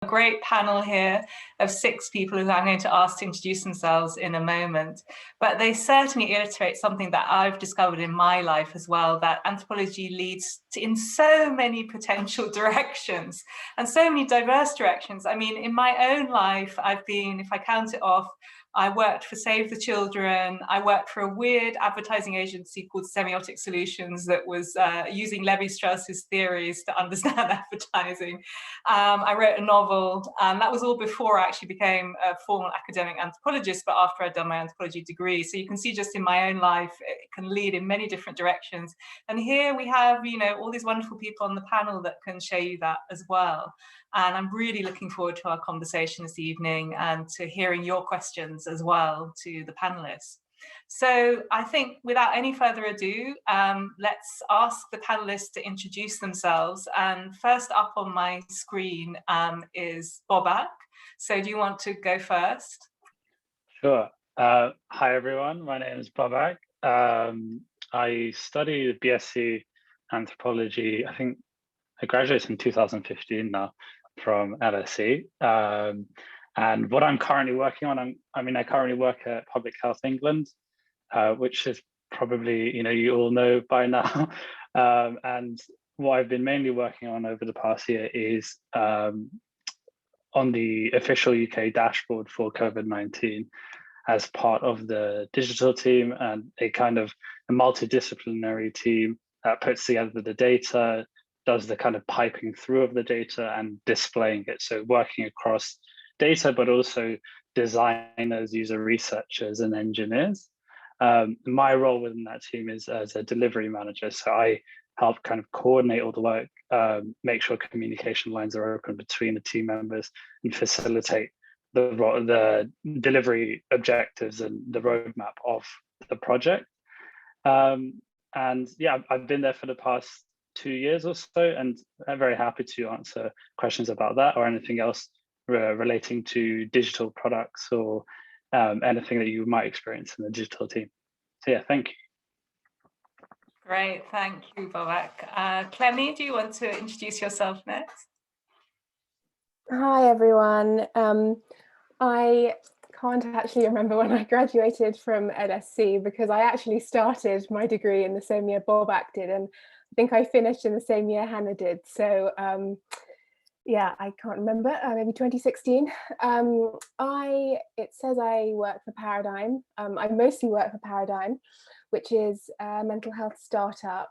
A great panel here of 6 people who I'm going to ask to introduce themselves in a moment, but they certainly illustrate something that I've discovered in my life as well, that anthropology leads to, in so many potential directions and so many diverse directions. I mean, in my own life, I've been, if I count it off, I worked for Save the Children. I worked for a weird advertising agency called Semiotic Solutions that was using Levi-Strauss's theories to understand advertising. I wrote a novel, and that was all before I actually became a formal academic anthropologist, but after I'd done my anthropology degree. So you can see just in my own life, it can lead in many different directions. And here we have, all these wonderful people on the panel that can show you that as well. And I'm really looking forward to our conversation this evening and to hearing your questions as well to the panelists. So I think without any further ado, let's ask the panelists to introduce themselves. And first up on my screen is Bobak. So do you want to go first? Sure. Hi, everyone. My name is Bobak. I studied BSc Anthropology. I think I graduated in 2015 now from LSE. And what I'm currently working on, I currently work at Public Health England, which is probably, you all know by now. And what I've been mainly working on over the past year is on the official UK dashboard for COVID-19 as part of the digital team and a kind of a multidisciplinary team that puts together the data, does the kind of piping through of the data and displaying it. So working across data, but also designers, user researchers, and engineers. My role within that team is as a delivery manager. So I help kind of coordinate all the work, make sure communication lines are open between the team members and facilitate the delivery objectives and the roadmap of the project. And yeah, I've been there for the past 2 years or so, and I'm very happy to answer questions about that or anything else relating to digital products or anything that you might experience in the digital team. So yeah, thank you. Great, thank you, Bobak. Clemmy, do you want to introduce yourself next? Hi, everyone. I can't actually remember when I graduated from LSE because I actually started my degree in the same year Bobak did, and I think I finished in the same year Hannah did. So yeah, I can't remember, maybe 2016. It says I work for Paradigm. I mostly work for Paradigm, which is a mental health startup.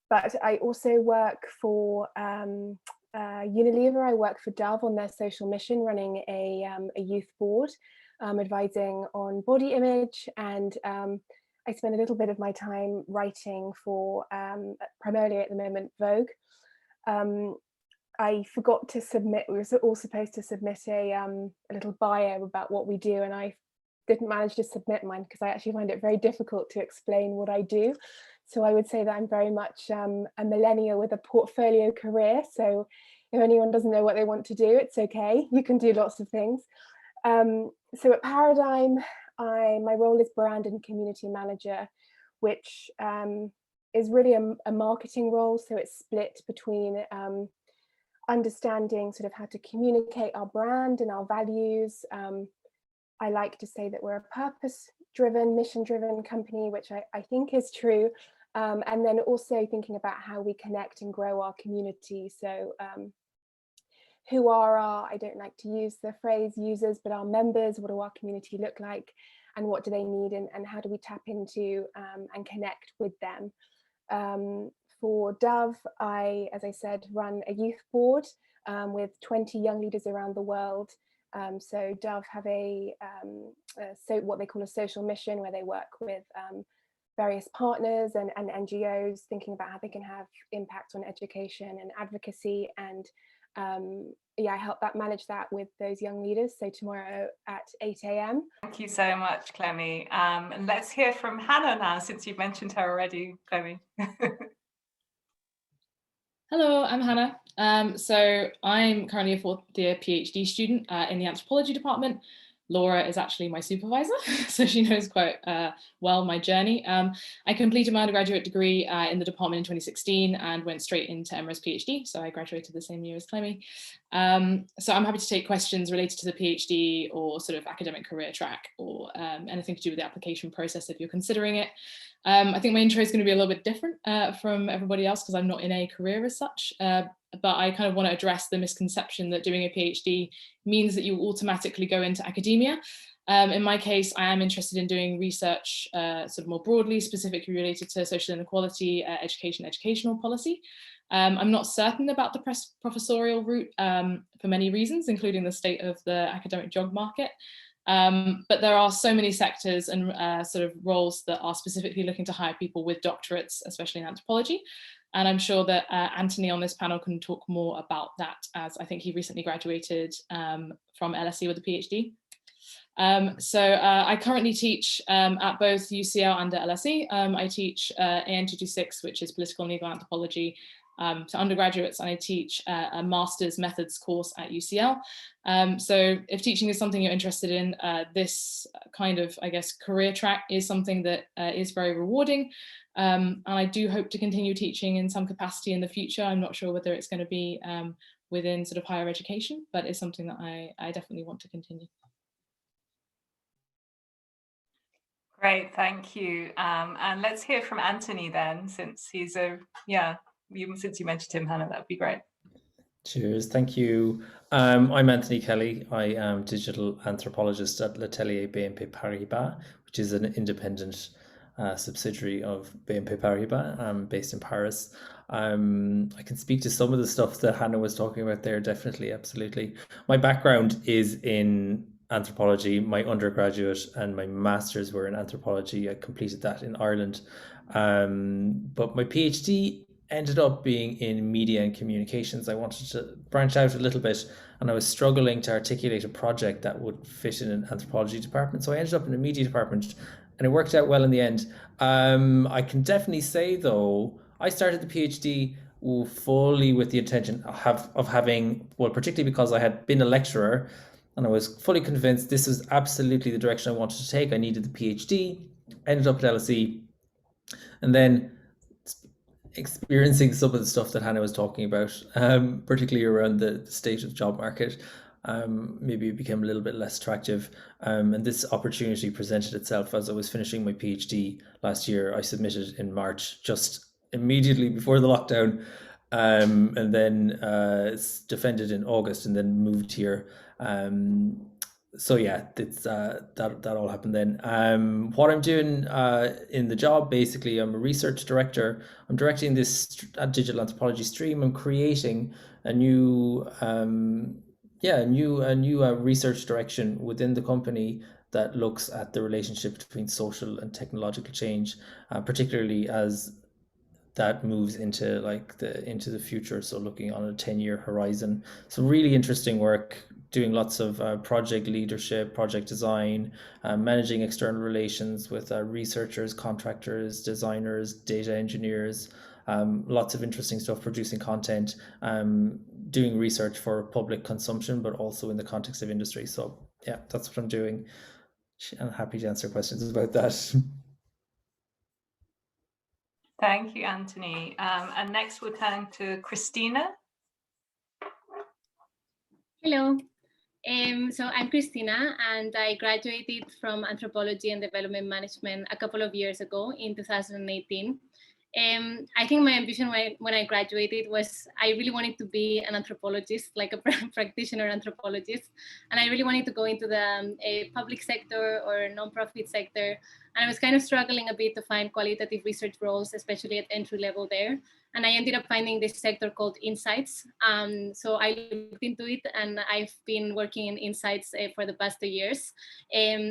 But I also work for Unilever. I work for Dove on their social mission, running a youth board, advising on body image. And I spend a little bit of my time writing for, primarily at the moment, Vogue. I forgot to submit, we were all supposed to submit a little bio about what we do, and I didn't manage to submit mine because I actually find it very difficult to explain what I do. So I would say that I'm very much a millennial with a portfolio career. So if anyone doesn't know what they want to do, it's okay. You can do lots of things. So at Paradigm, my role is brand and community manager, which is really a marketing role. So it's split between understanding sort of how to communicate our brand and our values. I like to say that we're a purpose-driven, mission-driven company, which I think is true. And then also thinking about how we connect and grow our community. So who are our, I don't like to use the phrase users, but our members, what do our community look like? And what do they need? And how do we tap into and connect with them? For Dove, as I said, run a youth board with 20 young leaders around the world. So Dove have what they call a social mission, where they work with various partners and NGOs, thinking about how they can have impact on education and advocacy. And yeah, I help manage that with those young leaders. So tomorrow at 8 a.m. Thank you so much, Clemmy. And let's hear from Hannah now, since you've mentioned her already, Clemmy. Hello, I'm Hannah. So I'm currently a fourth year PhD student in the Anthropology department, Laura is actually my supervisor, so she knows quite well my journey. I completed my undergraduate degree in the department in 2016 and went straight into Emma's PhD, so I graduated the same year as Clemmy. So I'm happy to take questions related to the PhD or sort of academic career track, or anything to do with the application process if you're considering it. I think my intro is going to be a little bit different from everybody else because I'm not in a career as such, but I kind of want to address the misconception that doing a PhD means that you automatically go into academia. In my case, I am interested in doing research sort of more broadly, specifically related to social inequality, educational policy. I'm not certain about the professorial route for many reasons, including the state of the academic job market. But there are so many sectors and sort of roles that are specifically looking to hire people with doctorates, especially in anthropology. And I'm sure that Anthony on this panel can talk more about that, as I think he recently graduated from LSE with a PhD. So I currently teach at both UCL and at LSE. I teach AN226, which is political and legal anthropology, to undergraduates, and I teach a master's methods course at UCL. So if teaching is something you're interested in, this kind of, I guess, career track is something that is very rewarding. And I do hope to continue teaching in some capacity in the future. I'm not sure whether it's going to be within sort of higher education, but it's something that I definitely want to continue. Great, thank you. And let's hear from Anthony then, since he's since you mentioned him, Hannah, that would be great. Cheers, thank you. I'm Anthony Kelly. I am digital anthropologist at L'Atelier BNP Paribas, which is an independent subsidiary of BNP Paribas. I'm based in Paris. I can speak to some of the stuff that Hannah was talking about there, definitely, absolutely. My background is in anthropology. My undergraduate and my master's were in anthropology. I completed that in Ireland. But my PhD ended up being in media and communications. I wanted to branch out a little bit, and I was struggling to articulate a project that would fit in an anthropology department. So I ended up in a media department, and it worked out well in the end. I can definitely say, though, I started the PhD fully with the intention of having, well, particularly because I had been a lecturer, and I was fully convinced this was absolutely the direction I wanted to take. I needed the PhD, ended up at LSE, and then experiencing some of the stuff that Hannah was talking about, particularly around the state of the job market, maybe it became a little bit less attractive. And this opportunity presented itself as I was finishing my PhD last year. I submitted in March, just immediately before the lockdown, and then defended in August, and then moved here. So yeah, it's that all happened then. What I'm doing in the job, basically, I'm a research director. I'm directing this digital anthropology stream. I'm creating a new research direction within the company that looks at the relationship between social and technological change, particularly as that moves into into the future. So looking on a 10-year horizon. So really interesting work, doing lots of project leadership, project design, managing external relations with researchers, contractors, designers, data engineers, lots of interesting stuff, producing content, doing research for public consumption, but also in the context of industry. So yeah, that's what I'm doing. I'm happy to answer questions about that. Thank you, Anthony. And next we'll turn to Christina. Hello. So I'm Christina, and I graduated from Anthropology and Development Management a couple of years ago in 2018. I think my ambition when I graduated was I really wanted to be an anthropologist, like a practitioner anthropologist. And I really wanted to go into the public sector or nonprofit sector. And I was kind of struggling a bit to find qualitative research roles, especially at entry level there. And I ended up finding this sector called Insights. So I looked into it, and I've been working in Insights for the past 2 years.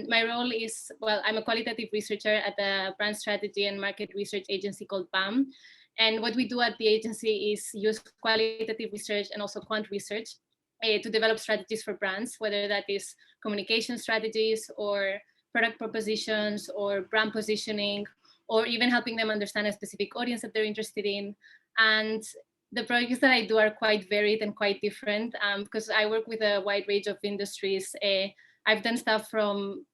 My role is, well, I'm a qualitative researcher at a brand strategy and market research agency called BAM. And what we do at the agency is use qualitative research and also quant research to develop strategies for brands, whether that is communication strategies or product propositions or brand positioning, or even helping them understand a specific audience that they're interested in. And the projects that I do are quite varied and quite different because I work with a wide range of industries. I've done stuff from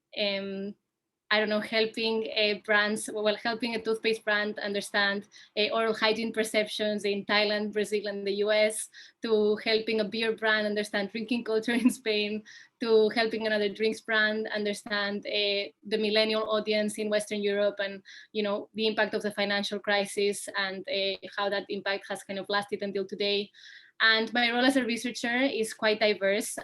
I don't know, helping brands, well, helping a toothpaste brand understand oral hygiene perceptions in Thailand, Brazil, and the US, to helping a beer brand understand drinking culture in Spain, to helping another drinks brand understand the millennial audience in Western Europe, and the impact of the financial crisis, and how that impact has kind of lasted until today. And my role as a researcher is quite diverse.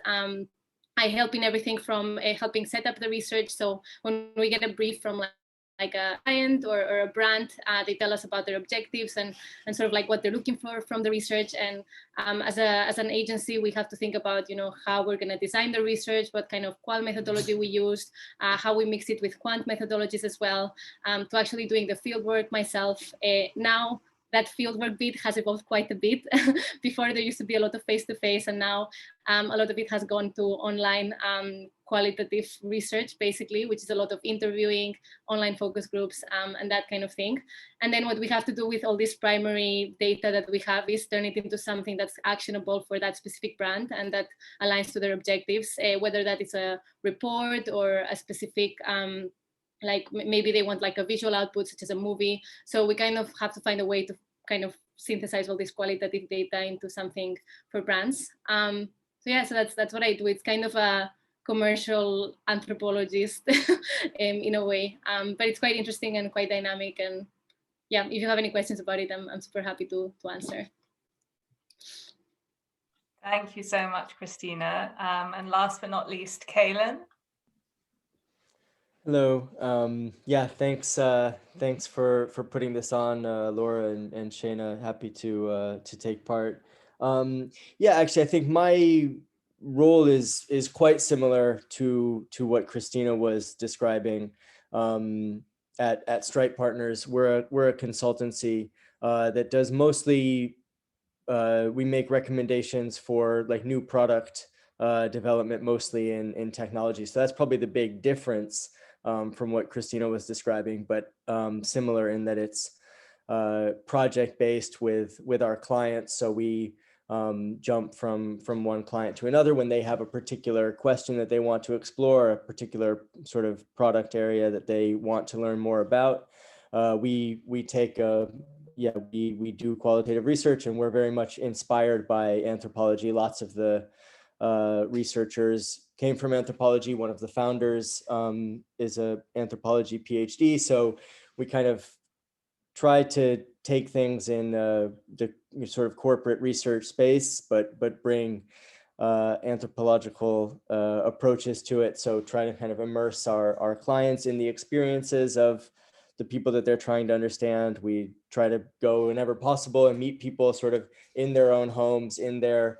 I help in everything from helping set up the research. So when we get a brief from like a client or a brand, they tell us about their objectives and sort of like what they're looking for from the research. And as an agency, we have to think about how we're going to design the research, what kind of qual methodology we used, how we mix it with quant methodologies as well, to actually doing the field work myself. Now that fieldwork bit has evolved quite a bit. Before there used to be a lot of face-to-face, and now a lot of it has gone to online qualitative research, basically, which is a lot of interviewing, online focus groups, and that kind of thing. And then what we have to do with all this primary data that we have is turn it into something that's actionable for that specific brand and that aligns to their objectives, whether that is a report or a specific like maybe they want like a visual output such as a movie. So we kind of have to find a way to kind of synthesize all this qualitative data into something for brands. So yeah, so that's what I do. It's kind of a commercial anthropologist in a way, but it's quite interesting and quite dynamic. And yeah, if you have any questions about it, I'm super happy to answer. Thank you so much, Christina. And last but not least, Kaylin. Hello. Yeah, thanks for putting this on, Laura and Shayna. Happy to take part. Yeah, actually, I think my role is quite similar to what Christina was describing. At Stripe Partners, we're a consultancy that does mostly we make recommendations for like new product development, mostly in technology. So that's probably the big difference from what Christina was describing, but similar in that it's project-based with our clients. So we jump from one client to another when they have a particular question that they want to explore, a particular sort of product area that they want to learn more about. We take we do qualitative research, and we're very much inspired by anthropology. Lots of the researchers came from anthropology. One of the founders is an anthropology PhD. So we kind of try to take things in the sort of corporate research space, but bring anthropological approaches to it. So try to kind of immerse our clients in the experiences of the people that they're trying to understand. We try to go whenever possible and meet people sort of in their own homes, in their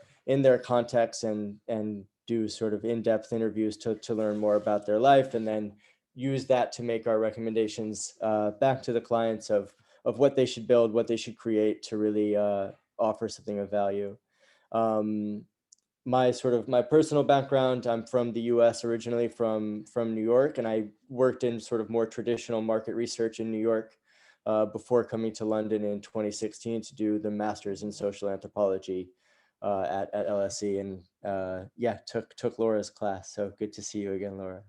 context, and do sort of in-depth interviews to learn more about their life, and then use that to make our recommendations back to the clients of what they should build, what they should create to really offer something of value. My personal background, I'm from the US, originally from New York, and I worked in sort of more traditional market research in New York before coming to London in 2016 to do the master's in social anthropology at LSE, and yeah, took Laura's class. So good to see you again, Laura.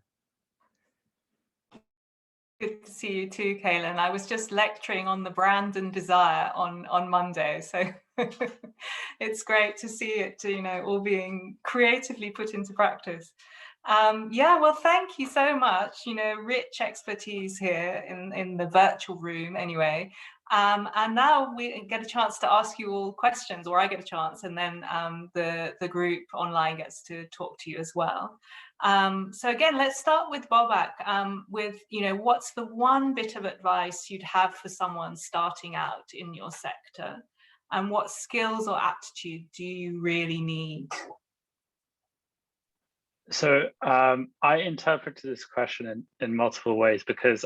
Good to see you too, Kaylin. I was just lecturing on the brand and desire on Monday, so it's great to see it, all being creatively put into practice. Yeah, well, thank you so much. Rich expertise here in the virtual room, anyway. And now we get a chance to ask you all questions, or I get a chance, and then the group online gets to talk to you as well. So again, let's start with Bobak, with, what's the one bit of advice you'd have for someone starting out in your sector? And what skills or aptitude do you really need? So I interpreted this question in multiple ways, because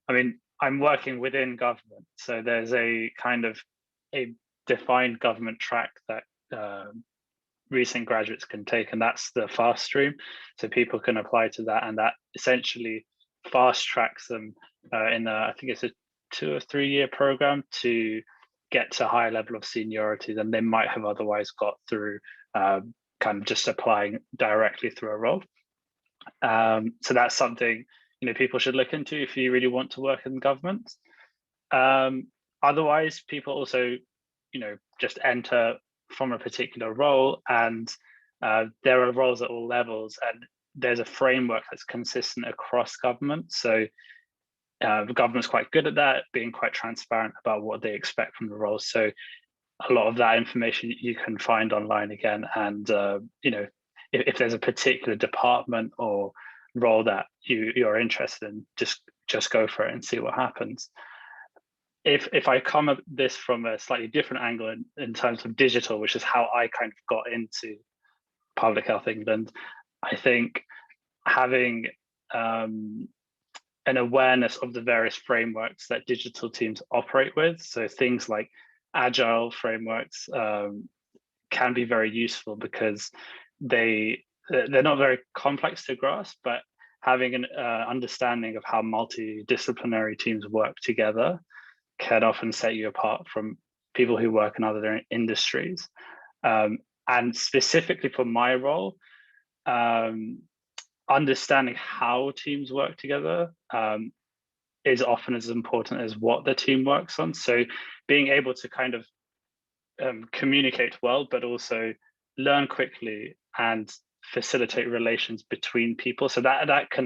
I'm working within government. So there's a kind of a defined government track that recent graduates can take, and that's the fast stream. So people can apply to that, and that essentially fast tracks them in I think it's a 2 or 3 year program to get to a higher level of seniority than they might have otherwise got through kind of just applying directly through a role. So that's something, you know, people should look into if you really want to work in government. Otherwise, people also, you know, just enter from a particular role, and there are roles at all levels, and there's a framework that's consistent across government. So the government's quite good at that, being quite transparent about what they expect from the roles. So a lot of that information you can find online again. And you know, if there's a particular department or role that you're interested in, just go for it and see what happens. If I come at this from a slightly different angle in terms of digital, which is how I kind of got into Public Health England, I think having an awareness of the various frameworks that digital teams operate with, so things like agile frameworks, can be very useful because they're not very complex to grasp, but having an understanding of how multidisciplinary teams work together can often set you apart from people who work in other industries. And specifically for my role, understanding how teams work together is often as important as what the team works on. So being able to kind of communicate well, but also learn quickly and facilitate relations between people. So that can,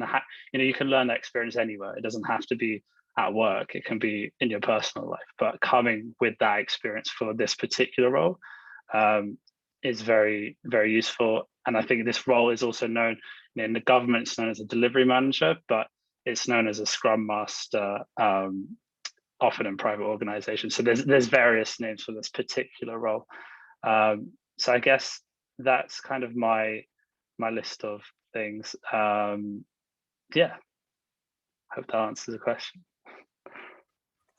you know, you can learn that experience anywhere. It doesn't have to be at work. It can be in your personal life. But coming with that experience for this particular role is very, very useful. And I think this role is also known, you know, in the government, it's known as a delivery manager, but it's known as a Scrum Master, often in private organizations. So there's various names for this particular role. So I guess that's kind of my list of things. Yeah, hope that answers the question.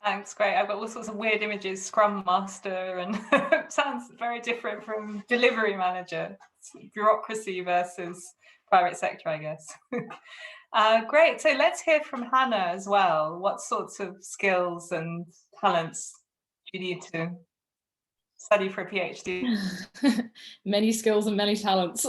Thanks, great. I've got all sorts of weird images, Scrum Master, and sounds very different from delivery manager. It's bureaucracy versus private sector, I guess. Great, so let's hear from Hannah as well. What sorts of skills and talents do you need to study for a PhD? Many skills and many talents.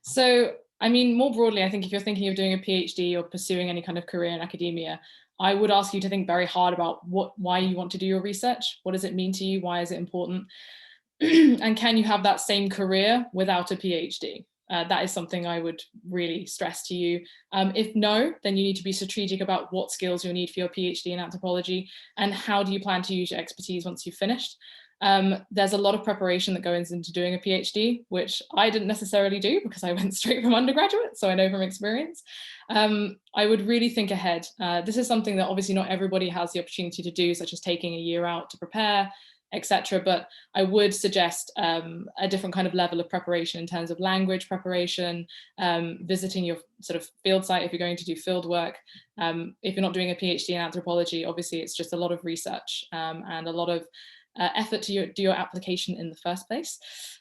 So, I mean, more broadly, I think if you're thinking of doing a PhD or pursuing any kind of career in academia, I would ask you to think very hard about why you want to do your research. What does it mean to you? Why is it important? And can you have that same career without a PhD? That is something I would really stress to you. If no, then you need to be strategic about what skills you'll need for your PhD in anthropology and how do you plan to use your expertise once you've finished. There's a lot of preparation that goes into doing a PhD, which I didn't necessarily do because I went straight from undergraduate, so I know from experience. I would really think ahead. This is something that obviously not everybody has the opportunity to do, such as taking a year out to prepare, etc. But I would suggest a different kind of level of preparation in terms of language preparation, visiting your sort of field site if you're going to do field work. If you're not doing a PhD in anthropology, obviously it's just a lot of research and a lot of effort to do your application in the first place.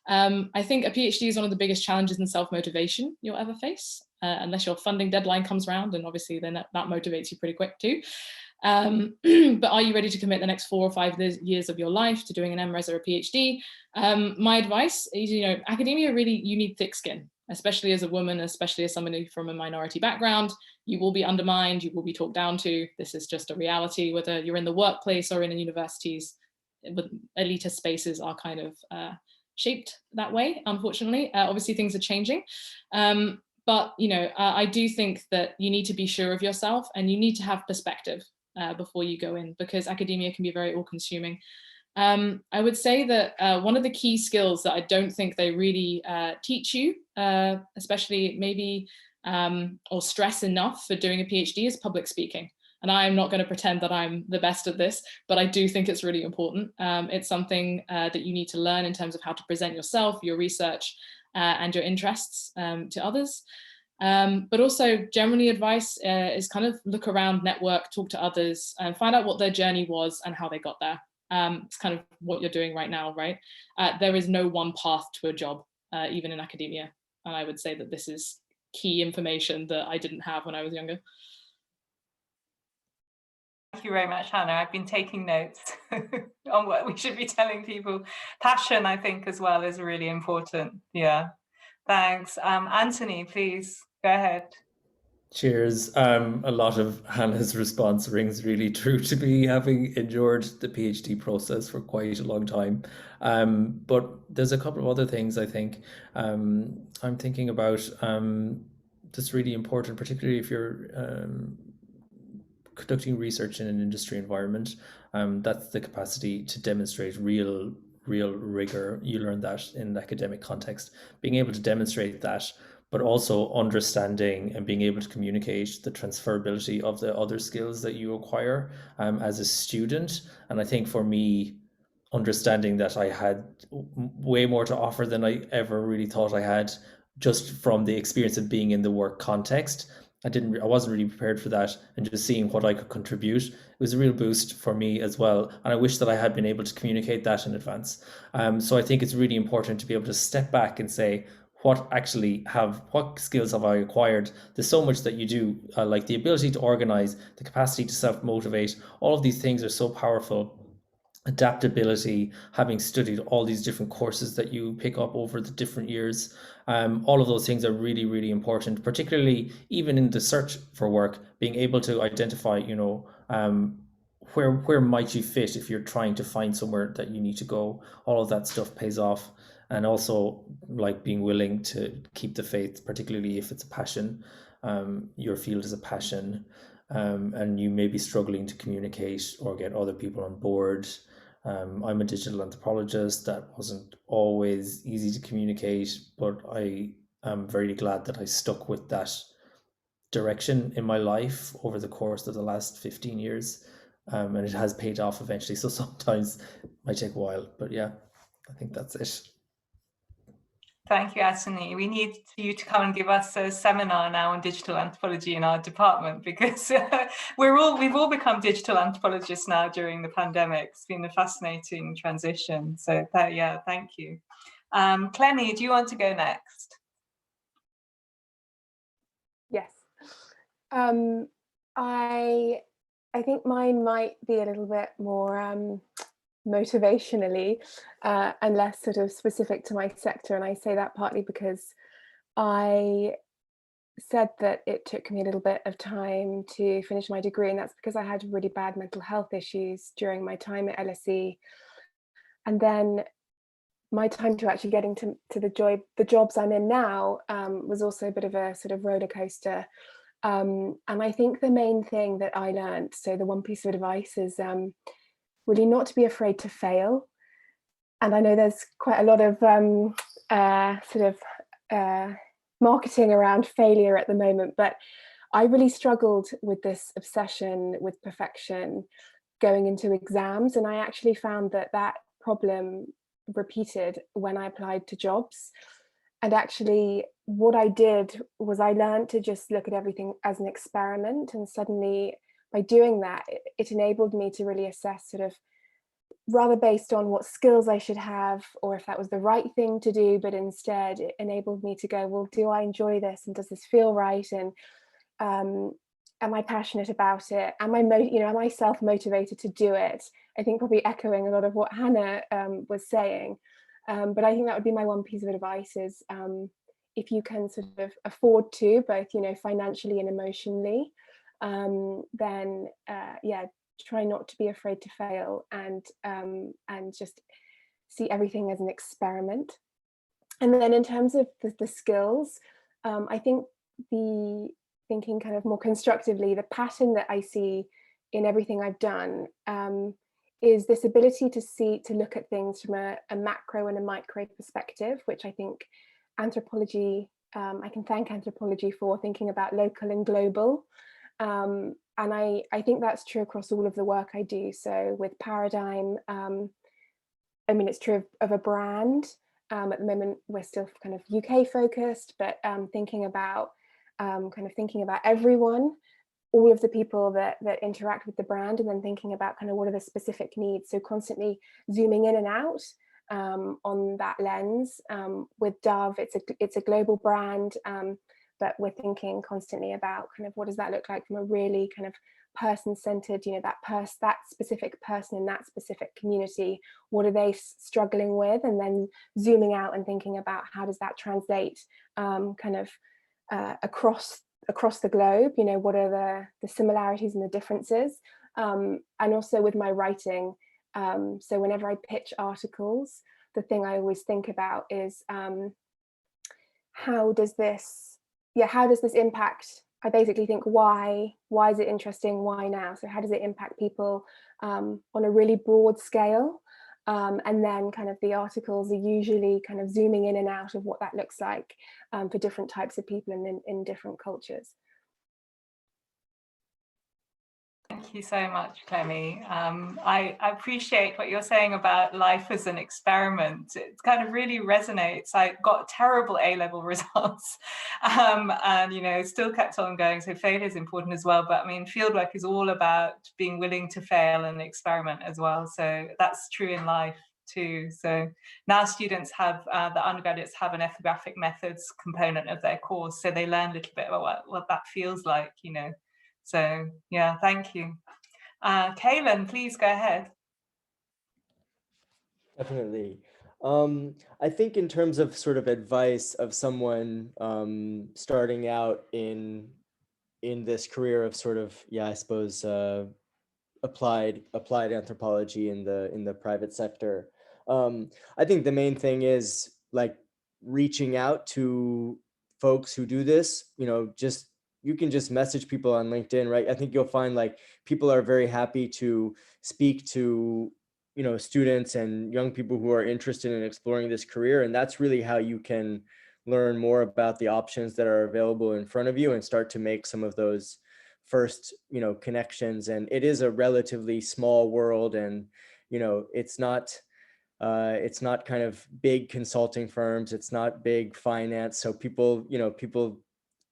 I think a PhD is one of the biggest challenges in self-motivation you'll ever face, unless your funding deadline comes around, and obviously then that motivates you pretty quick too. But are you ready to commit the next 4 or 5 years of your life to doing an MRes or a PhD? My advice is, you know, academia really, you need thick skin, especially as a woman, especially as somebody from a minority background. You will be undermined, you will be talked down to. This is just a reality, whether you're in the workplace or in universities. But elitist spaces are kind of shaped that way, unfortunately. Obviously things are changing. But, you know, I do think that you need to be sure of yourself and you need to have perspective before you go in, because academia can be very all-consuming. I would say that one of the key skills that I don't think they really teach you, especially maybe, or stress enough for doing a PhD, is public speaking. And I'm not going to pretend that I'm the best at this, but I do think it's really important. It's something that you need to learn in terms of how to present yourself, your research, and your interests to others. But also generally advice is kind of look around, network, talk to others, and find out what their journey was and how they got there. It's kind of what you're doing right now, right? There is no one path to a job, even in academia. And I would say that this is key information that I didn't have when I was younger. Thank you very much, Hannah. I've been taking notes on what we should be telling people. Passion, I think, as well, is really important. Yeah, Thanks. Anthony, please go ahead. Cheers. A lot of Hannah's response rings really true to me, having endured the PhD process for quite a long time. But there's a couple of other things I think I'm thinking about that's really important, particularly if you're conducting research in an industry environment. That's the capacity to demonstrate real rigor. You learn that in an academic context, being able to demonstrate that, but also understanding and being able to communicate the transferability of the other skills that you acquire as a student. And I think for me, understanding that I had way more to offer than I ever really thought I had, just from the experience of being in the work context. I wasn't really prepared for that, and just seeing what I could contribute, it was a real boost for me as well. And I wish that I had been able to communicate that in advance. So I think it's really important to be able to step back and say, what skills have I acquired? There's so much that you do, like the ability to organize, the capacity to self-motivate. All of these things are so powerful. Adaptability, having studied all these different courses that you pick up over the different years. All of those things are really, really important, particularly even in the search for work, being able to identify, where might you fit if you're trying to find somewhere that you need to go. All of that stuff pays off. And also, like, being willing to keep the faith, particularly if it's a passion. Your field is a passion, and you may be struggling to communicate or get other people on board. I'm a digital anthropologist. That wasn't always easy to communicate, but I am very glad that I stuck with that direction in my life over the course of the last 15 years. And it has paid off eventually. So sometimes it might take a while, but yeah, I think that's it. Thank you, Anthony. We need you to come and give us a seminar now on digital anthropology in our department, because we've all become digital anthropologists now during the pandemic. It's been a fascinating transition. So yeah, thank you. Clenny, do you want to go next? Yes. I think mine might be a little bit more motivationally and less sort of specific to my sector. And I say that partly because I said that it took me a little bit of time to finish my degree, and that's because I had really bad mental health issues during my time at LSE. And then my time to actually getting to the jobs I'm in now was also a bit of a sort of roller coaster. And I think the main thing that I learned, so the one piece of advice, is really not to be afraid to fail. And I know there's quite a lot of marketing around failure at the moment, but I really struggled with this obsession with perfection going into exams. And I actually found that problem repeated when I applied to jobs. And actually what I did was I learned to just look at everything as an experiment. And suddenly by doing that, it enabled me to really assess sort of rather based on what skills I should have, or if that was the right thing to do, but instead it enabled me to go, well, do I enjoy this? And does this feel right? And am I passionate about it? Am I self-motivated to do it? I think probably echoing a lot of what Hannah was saying. But I think that would be my one piece of advice is if you can sort of afford to, both, financially and emotionally, then try not to be afraid to fail and just see everything as an experiment. And then in terms of the skills, I think the thinking kind of more constructively, the pattern that I see in everything I've done is this ability to look at things from a macro and a micro perspective, which I think anthropology, I can thank anthropology for thinking about local and global. And I think that's true across all of the work I do. So with Paradigm, it's true of a brand. At the moment, we're still kind of UK focused, but thinking about everyone, all of the people that interact with the brand, and then thinking about kind of what are the specific needs. So constantly zooming in and out on that lens. With Dove, it's a global brand, but we're thinking constantly about kind of what does that look like from a really kind of person-centered, you know, that specific person in that specific community, what are they struggling with, and then zooming out and thinking about how does that translate kind of across the globe, you know, what are the similarities and the differences. And also with my writing, so whenever I pitch articles, the thing I always think about is how does this impact? I basically think why is it interesting, why now? So how does it impact people on a really broad scale? And then kind of the articles are usually kind of zooming in and out of what that looks like for different types of people and in different cultures. Thank you so much, Clemmie. I appreciate what you're saying about life as an experiment. It kind of really resonates. I got terrible A-level results and, you know, still kept on going. So failure is important as well. But I mean, fieldwork is all about being willing to fail and experiment as well. So that's true in life too. So now students have, the undergraduates have an ethnographic methods component of their course. So they learn a little bit about what that feels like, you know. So yeah, thank you. Kaylin, please go ahead. Definitely. I think in terms of sort of advice of someone starting out in this career of sort of, yeah, I suppose applied anthropology in the private sector, I think the main thing is like reaching out to folks who do this. You know, just you can just message people on LinkedIn, right? I think you'll find like people are very happy to speak to, you know, students and young people who are interested in exploring this career, and that's really how you can learn more about the options that are available in front of you and start to make some of those first, you know, connections. And it is a relatively small world, and you know, it's not kind of big consulting firms, it's not big finance, so people, you know, people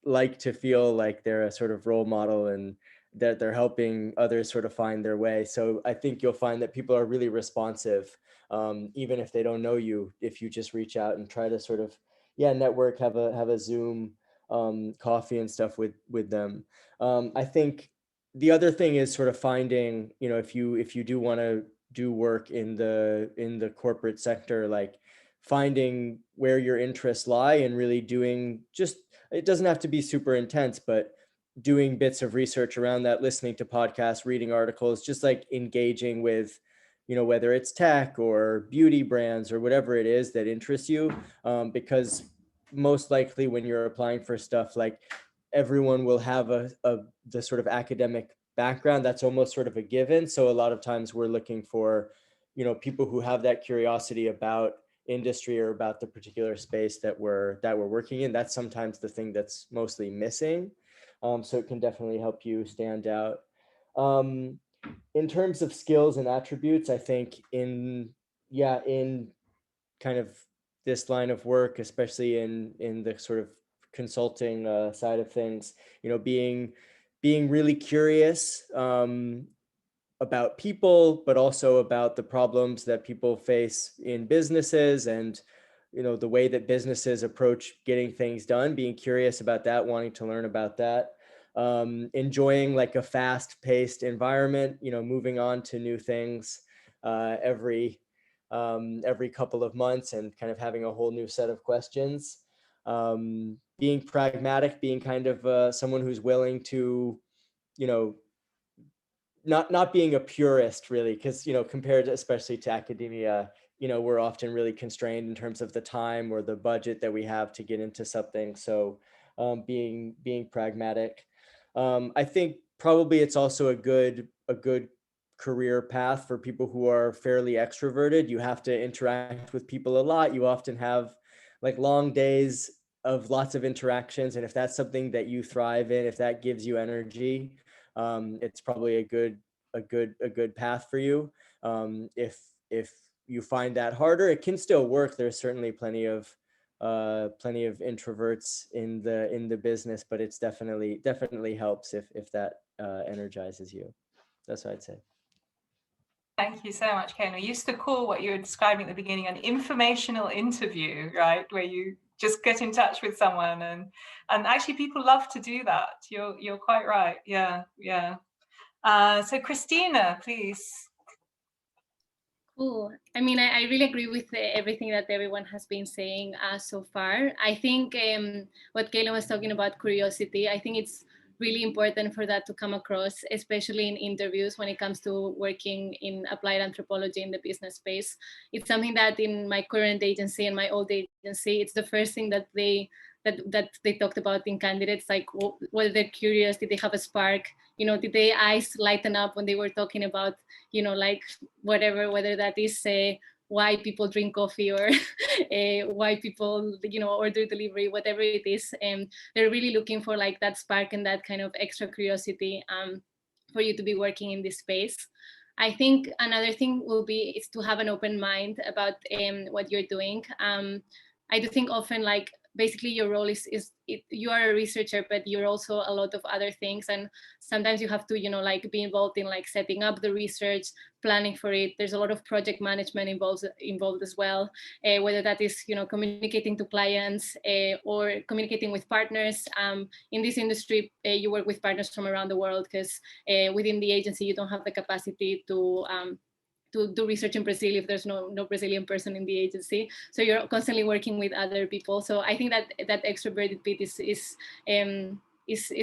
like to feel like they're a sort of role model and that they're helping others sort of find their way. So I think you'll find that people are really responsive, even if they don't know you, if you just reach out and try to sort of, yeah, network, have a Zoom coffee and stuff with them. I think the other thing is sort of finding, you know, if you do want to do work in the corporate sector, like finding where your interests lie and really doing, just, it doesn't have to be super intense, but doing bits of research around that, listening to podcasts, reading articles, just like engaging with, you know, whether it's tech or beauty brands or whatever it is that interests you, because most likely when you're applying for stuff, like everyone will have the sort of academic background. That's almost sort of a given. So a lot of times we're looking for, you know, people who have that curiosity about industry or about the particular space that we're working in. That's sometimes the thing that's mostly missing. So it can definitely help you stand out. In terms of skills and attributes, I think in kind of this line of work, especially in the sort of consulting side of things, you know, being really curious about people, but also about the problems that people face in businesses, and you know, the way that businesses approach getting things done, being curious about that, wanting to learn about that, enjoying like a fast-paced environment, you know, moving on to new things every couple of months and kind of having a whole new set of questions, being pragmatic, being kind of someone who's willing to, you know, not being a purist really, because, you know, compared especially to academia, you know, we're often really constrained in terms of the time or the budget that we have to get into something. So being pragmatic. I think probably it's also a good career path for people who are fairly extroverted. You have to interact with people a lot. You often have like long days of lots of interactions, and if that's something that you thrive in, if that gives you energy, it's probably a good path for you. If you find that harder, it can still work. There's certainly plenty of introverts in the business, but it's definitely helps if that energizes you. That's what I'd say. Thank you so much, Ken. I used to call what you were describing at the beginning an informational interview, right? Where you just get in touch with someone, and actually people love to do that. You're quite right. Yeah. So Christina, please. Cool. I mean, I really agree with everything that everyone has been saying so far. I think what Kayla was talking about, curiosity, I think it's really important for that to come across, especially in interviews when it comes to working in applied anthropology in the business space. It's something that in my current agency and my old agency, it's the first thing that they talked about in candidates, like whether they're curious, did they have a spark, you know, did their eyes lighten up when they were talking about, you know, like whatever, whether that is why people drink coffee or why people, you know, order delivery, whatever it is. And they're really looking for like that spark and that kind of extra curiosity for you to be working in this space. I think another thing will be is to have an open mind about what you're doing. I do think often like basically your role is you are a researcher, but you're also a lot of other things, and sometimes you have to, you know, like be involved in like setting up the research, planning for it. There's a lot of project management involved as well, whether that is, you know, communicating to clients or communicating with partners. In this industry, you work with partners from around the world because within the agency you don't have the capacity to do research in Brazil if there's no Brazilian person in the agency. So you're constantly working with other people. So I think that extroverted bit is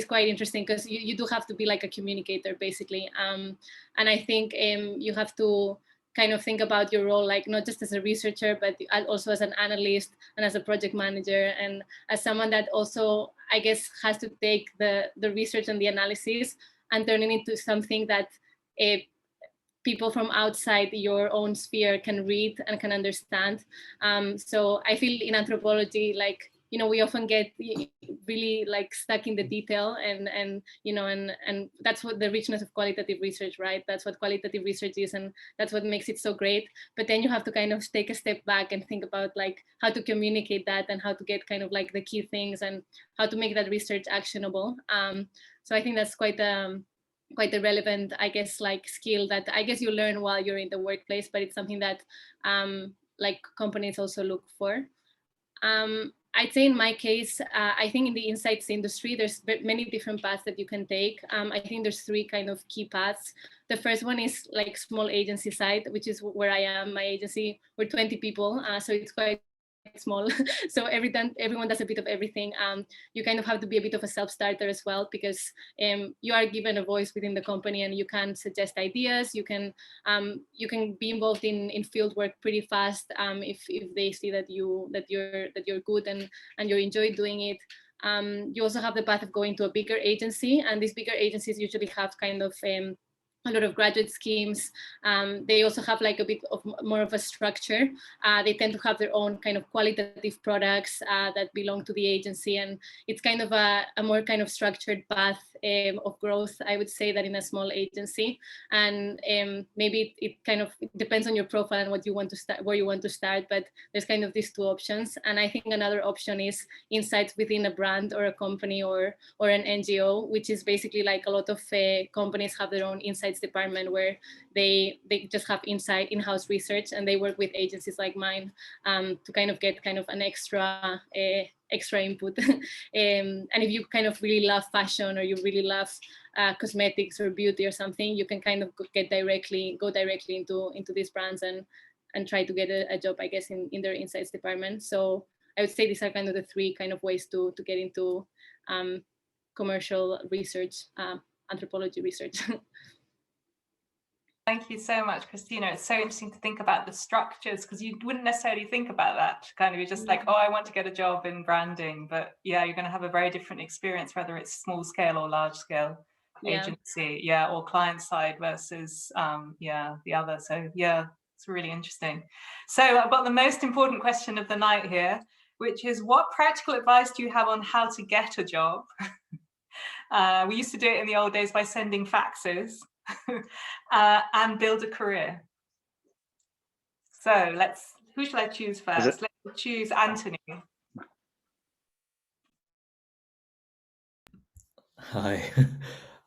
quite interesting because you do have to be like a communicator basically. And I think you have to kind of think about your role, like not just as a researcher, but also as an analyst and as a project manager and as someone that also, I guess, has to take the research and the analysis and turn it into something that people from outside your own sphere can read and can understand. So I feel in anthropology, like, you know, we often get really like stuck in the detail and you know, and that's what the richness of qualitative research, right? That's what qualitative research is, and that's what makes it so great. But then you have to kind of take a step back and think about like how to communicate that and how to get kind of like the key things and how to make that research actionable. So I think that's quite a relevant, I guess, like skill that I guess you learn while you're in the workplace, but it's something that like companies also look for. I'd say in my case, I think in the insights industry, there's many different paths that you can take. I think there's three kind of key paths. The first one is like small agency side, which is where I am. My agency, we're 20 people, so it's quite small. So everyone does a bit of everything. You kind of have to be a bit of a self-starter as well, because you are given a voice within the company and you can suggest ideas. You can be involved in field work pretty fast if they see that you're good and you enjoy doing it. You also have the path of going to a bigger agency, and these bigger agencies usually have kind of a lot of graduate schemes. They also have like a bit of more of a structure. They tend to have their own kind of qualitative products that belong to the agency. And it's kind of a more kind of structured path of growth, I would say, that in a small agency. And maybe it kind of depends on your profile and what you want to start, where you want to start, but there's kind of these two options. And I think another option is insights within a brand or a company or an NGO, which is basically like a lot of companies have their own insights department where they just have in-house research, and they work with agencies like mine to kind of get kind of an extra input. And if you kind of really love fashion or you really love cosmetics or beauty or something, you can kind of go directly into these brands and try to get a job, I guess, in their insights department. So I would say these are kind of the three kind of ways to get into commercial research, anthropology research. Thank you so much, Christina. It's so interesting to think about the structures, because you wouldn't necessarily think about that. Kind of, you're just like, oh, I want to get a job in branding, but yeah, you're going to have a very different experience, whether it's small scale or large scale agency, or client side versus the other. So yeah, it's really interesting. So I've got the most important question of the night here, which is, what practical advice do you have on how to get a job? We used to do it in the old days by sending faxes. And build a career. So who shall I choose first? Let's choose Anthony. Hi.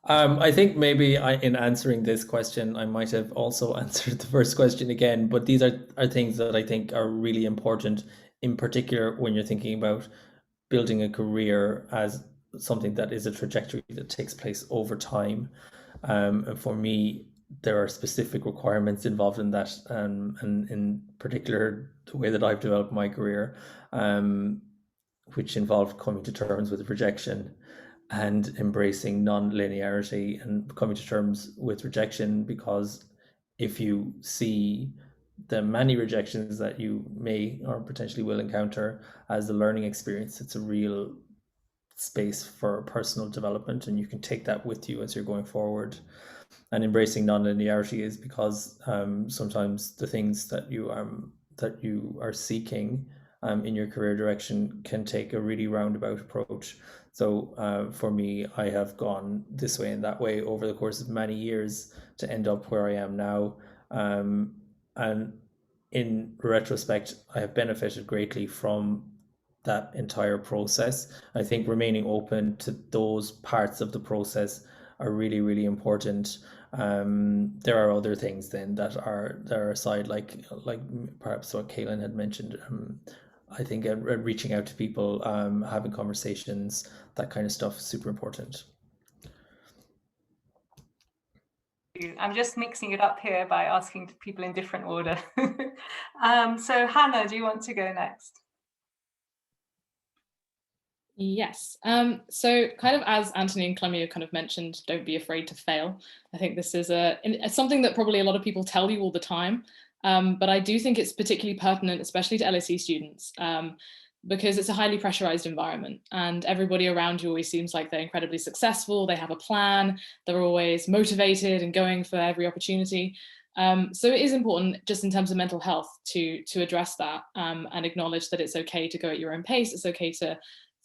I think maybe in answering this question, I might have also answered the first question again, but these are things that I think are really important, in particular when you're thinking about building a career as something that is a trajectory that takes place over time. And for me, there are specific requirements involved in that, and in particular, the way that I've developed my career, which involved coming to terms with rejection and embracing non-linearity and coming to terms with rejection, because if you see the many rejections that you may or potentially will encounter as a learning experience, it's a real space for personal development, and you can take that with you as you're going forward. And embracing non-linearity is because sometimes the things that you are seeking in your career direction can take a really roundabout approach. So for me, I have gone this way and that way over the course of many years to end up where I am now. And in retrospect, I have benefited greatly from that entire process. I think remaining open to those parts of the process are really, really important. There are other things then that are aside, like perhaps what Kaylin had mentioned. I think reaching out to people, having conversations, that kind of stuff is super important. I'm just mixing it up here by asking people in different order. So Hannah, do you want to go next? Yes. So kind of as Anthony and Clemmy have kind of mentioned, don't be afraid to fail. I think this is something that probably a lot of people tell you all the time, but I do think it's particularly pertinent, especially to LSE students, because it's a highly pressurized environment and everybody around you always seems like they're incredibly successful, they have a plan, they're always motivated and going for every opportunity. So it is important just in terms of mental health to address that and acknowledge that it's okay to go at your own pace. It's okay to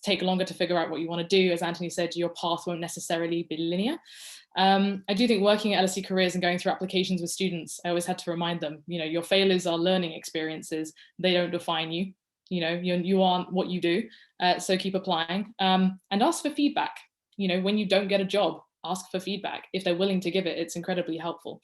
take longer to figure out what you want to do. As Anthony said, your path won't necessarily be linear. I do think working at LSE Careers and going through applications with students, I always had to remind them, your failures are learning experiences. They don't define you. You aren't what you do. So keep applying and ask for feedback. When you don't get a job, ask for feedback. If they're willing to give it, it's incredibly helpful.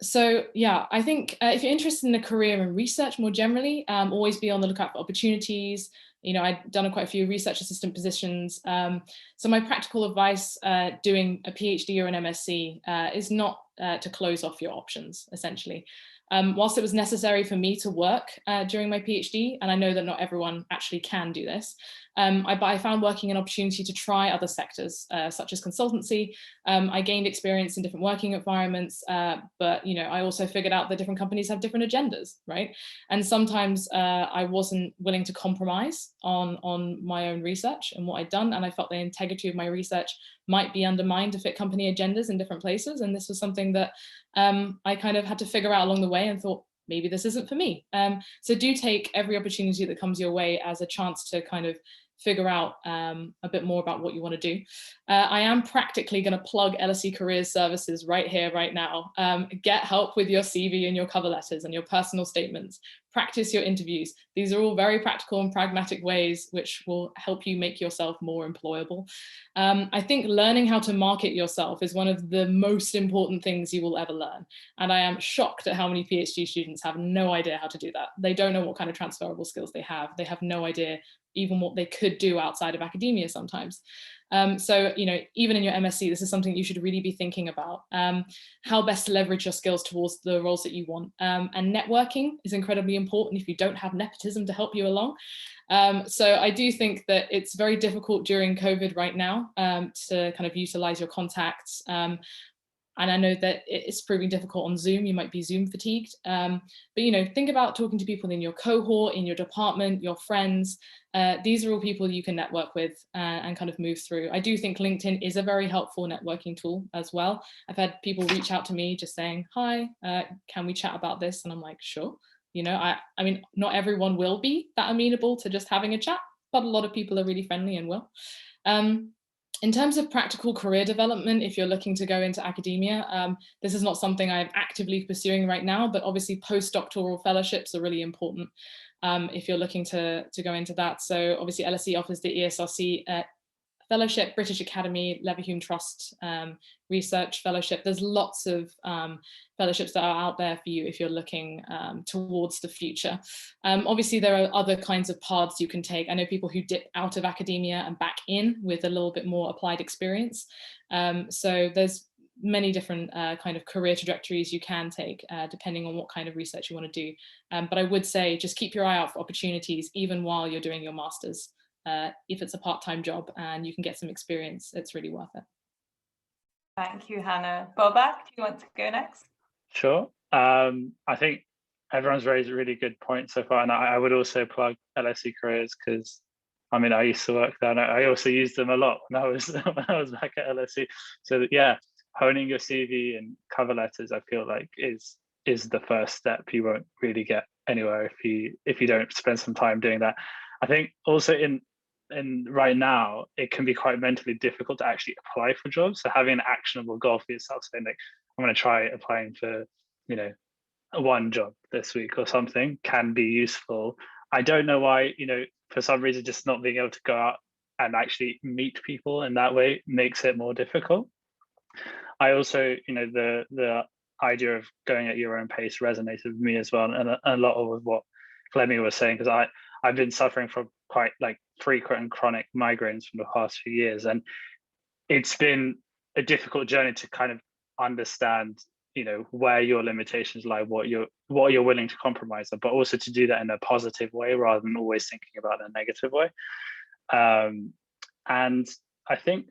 So yeah, I think if you're interested in a career in research more generally, always be on the lookout for opportunities. I've done quite a few research assistant positions. So my practical advice doing a PhD or an MSc is not to close off your options, essentially. Whilst it was necessary for me to work during my PhD, and I know that not everyone actually can do this, I found working an opportunity to try other sectors, such as consultancy. I gained experience in different working environments, but I also figured out that different companies have different agendas, right? And sometimes I wasn't willing to compromise on my own research and what I'd done, and I felt the integrity of my research might be undermined to fit company agendas in different places. And this was something that I kind of had to figure out along the way and thought, maybe this isn't for me. So do take every opportunity that comes your way as a chance to kind of figure out a bit more about what you want to do. I am practically going to plug LSE Careers Services right here, right now. Get help with your CV and your cover letters and your personal statements. Practice your interviews. These are all very practical and pragmatic ways which will help you make yourself more employable. I think learning how to market yourself is one of the most important things you will ever learn. And I am shocked at how many PhD students have no idea how to do that. They don't know what kind of transferable skills they have. They have no idea even what they could do outside of academia sometimes. So, even in your MSc, this is something you should really be thinking about, how best to leverage your skills towards the roles that you want. And networking is incredibly important if you don't have nepotism to help you along. So I do think that it's very difficult during COVID right now to kind of utilize your contacts. And I know that it's proving difficult on Zoom. You might be Zoom fatigued, but think about talking to people in your cohort, in your department, your friends. These are all people you can network with and kind of move through. I do think LinkedIn is a very helpful networking tool as well. I've had people reach out to me just saying, hi, can we chat about this? And I'm like, sure. I mean, not everyone will be that amenable to just having a chat, but a lot of people are really friendly and will. In terms of practical career development, if you're looking to go into academia, this is not something I'm actively pursuing right now, but obviously postdoctoral fellowships are really important if you're looking to go into that. So obviously LSE offers the ESRC fellowship, British Academy, Leverhulme Trust Research Fellowship. There's lots of fellowships that are out there for you if you're looking towards the future. Obviously, there are other kinds of paths you can take. I know people who dip out of academia and back in with a little bit more applied experience. So there's many different kind of career trajectories you can take depending on what kind of research you want to do. But I would say just keep your eye out for opportunities even while you're doing your master's. If it's a part-time job and you can get some experience, it's really worth it. Thank you, Hannah. Bobak, do you want to go next? Sure. I think everyone's raised a really good point so far, and I would also plug LSE Careers because I mean I used to work there, and I also used them a lot when I was back at LSE. So yeah, honing your CV and cover letters, I feel like is the first step. You won't really get anywhere if you don't spend some time doing that. I think also in right now, it can be quite mentally difficult to actually apply for jobs. So having an actionable goal for yourself, saying like, I'm going to try applying for, you know, one job this week or something can be useful. I don't know why, you know, for some reason, just not being able to go out and actually meet people in that way makes it more difficult. I also, you know, the idea of going at your own pace resonated with me as well, and a lot of what Fleming was saying, because I've been suffering from quite like frequent and chronic migraines from the past few years, and it's been a difficult journey to kind of understand, you know, where your limitations lie, what you're willing to compromise on, but also to do that in a positive way rather than always thinking about it in a negative way. And I think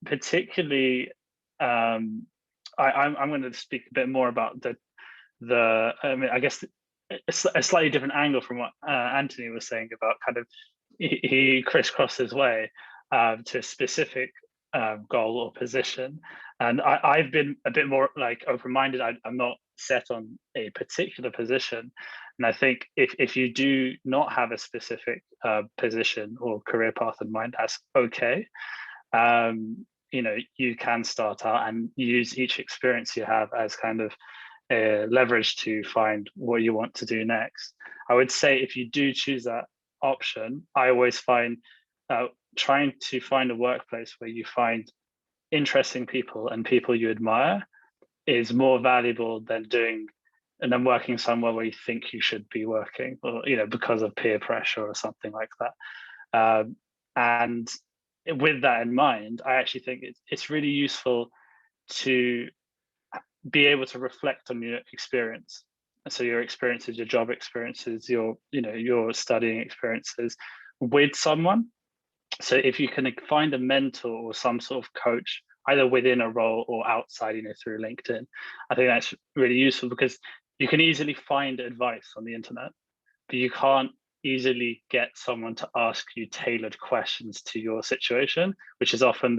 particularly I'm going to speak a bit more about the I mean, I guess a slightly different angle from what Anthony was saying about kind of he crisscrossed his way to a specific goal or position, and I've been a bit more like open-minded. I'm not set on a particular position, and I think if you do not have a specific position or career path in mind, that's okay. You know, you can start out and use each experience you have as kind of leverage to find what you want to do next. I would say if you do choose that option, I always find trying to find a workplace where you find interesting people and people you admire is more valuable than working somewhere where you think you should be working, or, you know, because of peer pressure or something like that. And with that in mind, I actually think it's really useful to be able to reflect on your experience. So your experiences, your job experiences, your studying experiences with someone. So if you can find a mentor or some sort of coach, either within a role or outside, you know, through LinkedIn, I think that's really useful, because you can easily find advice on the internet, but you can't easily get someone to ask you tailored questions to your situation, which is often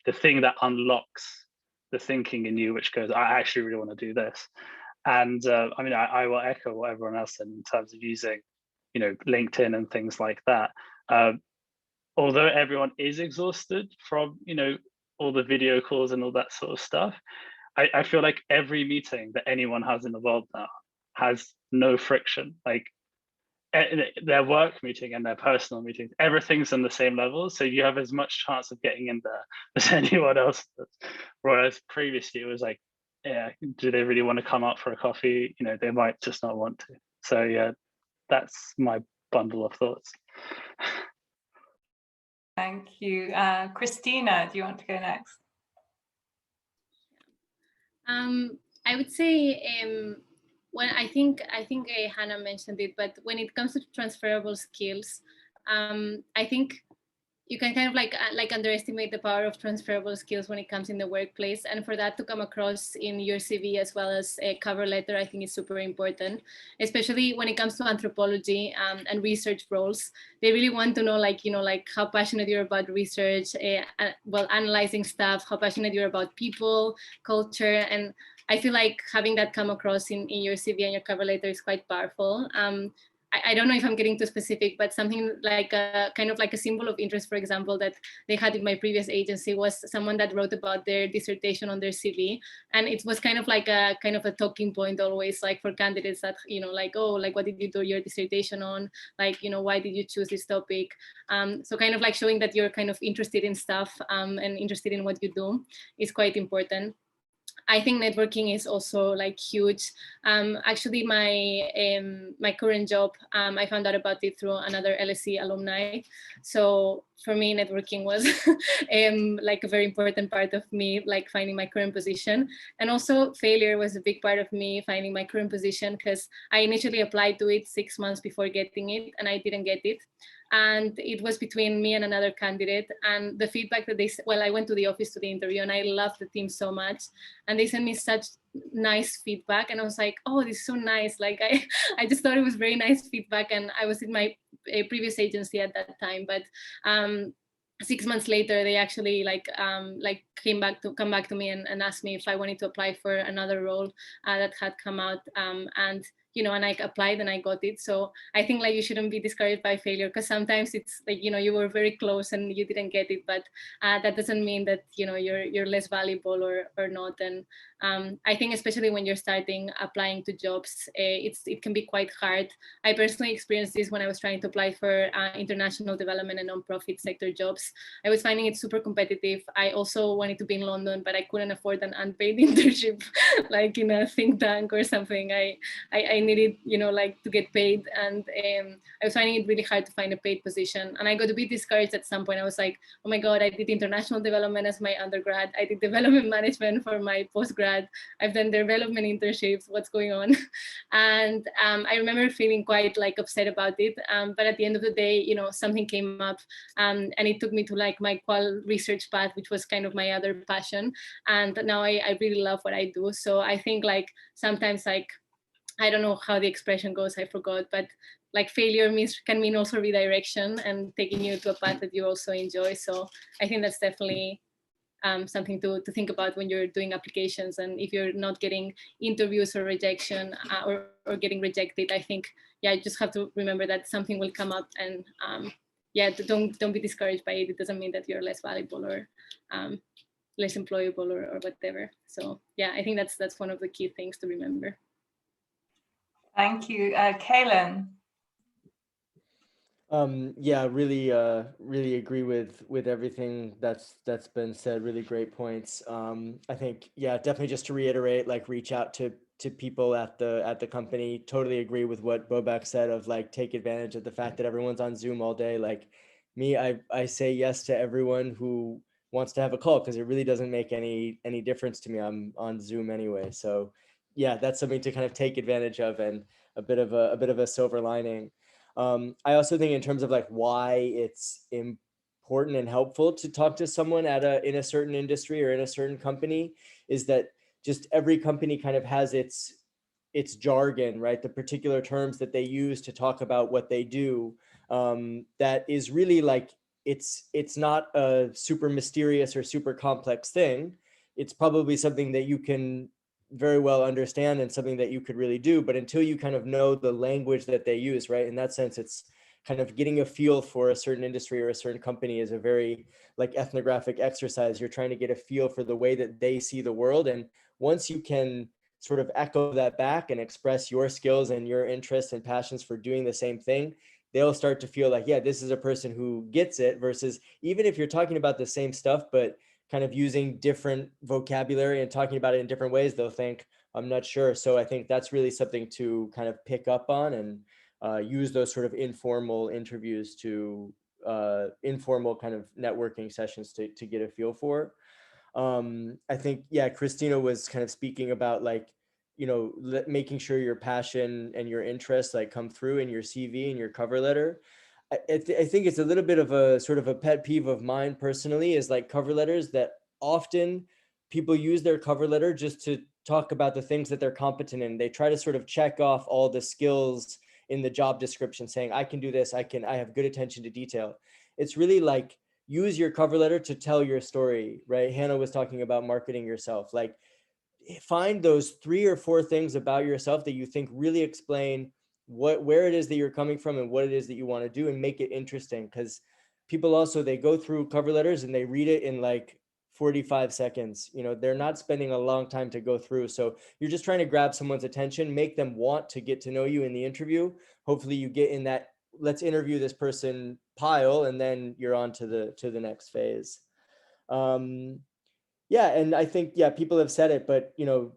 the thing that unlocks the thinking in you, which goes, I actually really want to do this. And I mean, I will echo what everyone else said in terms of using, you know, LinkedIn and things like that. Although everyone is exhausted from, you know, all the video calls and all that sort of stuff, I feel like every meeting that anyone has in the world now has no friction. Like their work meeting and their personal meetings, everything's on the same level. So you have as much chance of getting in there as anyone else does. Whereas previously it was like, yeah, do they really want to come out for a coffee? You know, they might just not want to. So yeah, that's my bundle of thoughts. Thank you. Christina, do you want to go next? I would say when I think Hannah mentioned it, but when it comes to transferable skills, I think you can kind of like underestimate the power of transferable skills when it comes in the workplace, and for that to come across in your CV as well as a cover letter, I think is super important, especially when it comes to anthropology and research roles. They really want to know, like, you know, like how passionate you're about research, well, analyzing stuff, how passionate you're about people, culture, and I feel like having that come across in your CV and your cover letter is quite powerful. I don't know if I'm getting too specific, but something like a kind of like a symbol of interest, for example, that they had in my previous agency was someone that wrote about their dissertation on their CV. And it was kind of like a talking point always, like for candidates that, you know, like, oh, like, what did you do your dissertation on? Like, you know, why did you choose this topic? So kind of like showing that you're kind of interested in stuff and interested in what you do is quite important. I think networking is also like huge. Actually, my current job, I found out about it through another LSE alumni. So for me, networking was like a very important part of me, like finding my current position. And also failure was a big part of me finding my current position, because I initially applied to it 6 months before getting it, and I didn't get it. And it was between me and another candidate, and the feedback that well, I went to the office to the interview and I loved the team so much, and they sent me such nice feedback, and I was like, oh, this is so nice. Like I just thought it was very nice feedback, and I was in my previous agency at that time, but 6 months later, they actually like come back to me and asked me if I wanted to apply for another role that had come out, and you know, and I applied and I got it. So I think like you shouldn't be discouraged by failure, because sometimes it's like, you know, you were very close and you didn't get it, but that doesn't mean that, you know, you're less valuable or not. And I think especially when you're starting applying to jobs, it can be quite hard. I personally experienced this when I was trying to apply for international development and nonprofit sector jobs. I was finding it super competitive. I also wanted to be in London, but I couldn't afford an unpaid internship like in a think tank or something. I needed, you know, like to get paid, and I was finding it really hard to find a paid position. And I got a bit discouraged at some point. I was like, oh my God, I did international development as my undergrad. I did development management for my postgrad. I've done development internships. What's going on? And I remember feeling quite like upset about it. But at the end of the day, you know, something came up, and it took me to like my qual research path, which was kind of my other passion. And now I really love what I do. So I think like sometimes, like, I don't know how the expression goes, I forgot, but like failure can mean also redirection and taking you to a path that you also enjoy. So I think that's definitely something to think about when you're doing applications. And if you're not getting interviews or rejection or getting rejected, I think, yeah, you just have to remember that something will come up, and yeah, don't be discouraged by it. It doesn't mean that you're less valuable or less employable or whatever. So yeah, I think that's one of the key things to remember. Thank you. Kaylin. Yeah, really agree with everything that's been said. Really great points. I think, yeah, definitely just to reiterate, like reach out to people at the company. Totally agree with what Bobak said of like take advantage of the fact that everyone's on Zoom all day. Like me, I say yes to everyone who wants to have a call, because it really doesn't make any difference to me. I'm on Zoom anyway. So yeah, that's something to kind of take advantage of, and a bit of a silver lining. I also think in terms of like why it's important and helpful to talk to someone in a certain industry or in a certain company is that just every company kind of has its jargon, right? The particular terms that they use to talk about what they do, that is really like, it's not a super mysterious or super complex thing. It's probably something that you can very well understand and something that you could really do, but until you kind of know the language that they use, right? In that sense, it's kind of getting a feel for a certain industry or a certain company is a very like ethnographic exercise. You're trying to get a feel for the way that they see the world. And once you can sort of echo that back and express your skills and your interests and passions for doing the same thing, they'll start to feel like, yeah, this is a person who gets it, versus even if you're talking about the same stuff, but kind of using different vocabulary and talking about it in different ways, they'll think, I'm not sure. So I think that's really something to kind of pick up on, and use those sort of informal interviews to informal kind of networking sessions to get a feel for. I think, yeah, Christina was kind of speaking about like, you know, making sure your passion and your interests like come through in your CV and your cover letter. I think it's a little bit of a sort of a pet peeve of mine personally, is like cover letters that often people use their cover letter just to talk about the things that they're competent in. They try to sort of check off all the skills in the job description saying, I can do this, I have good attention to detail. It's really like, use your cover letter to tell your story, right? Hannah was talking about marketing yourself. Like, find those 3 or 4 things about yourself that you think really explain where it is that you're coming from and what it is that you want to do, and make it interesting. Because people also, they go through cover letters and they read it in like 45 seconds. You know, they're not spending a long time to go through. So you're just trying to grab someone's attention, make them want to get to know you in the interview. Hopefully you get in that let's interview this person pile, and then you're on to the next phase. Yeah, and I think, yeah, people have said it, but you know,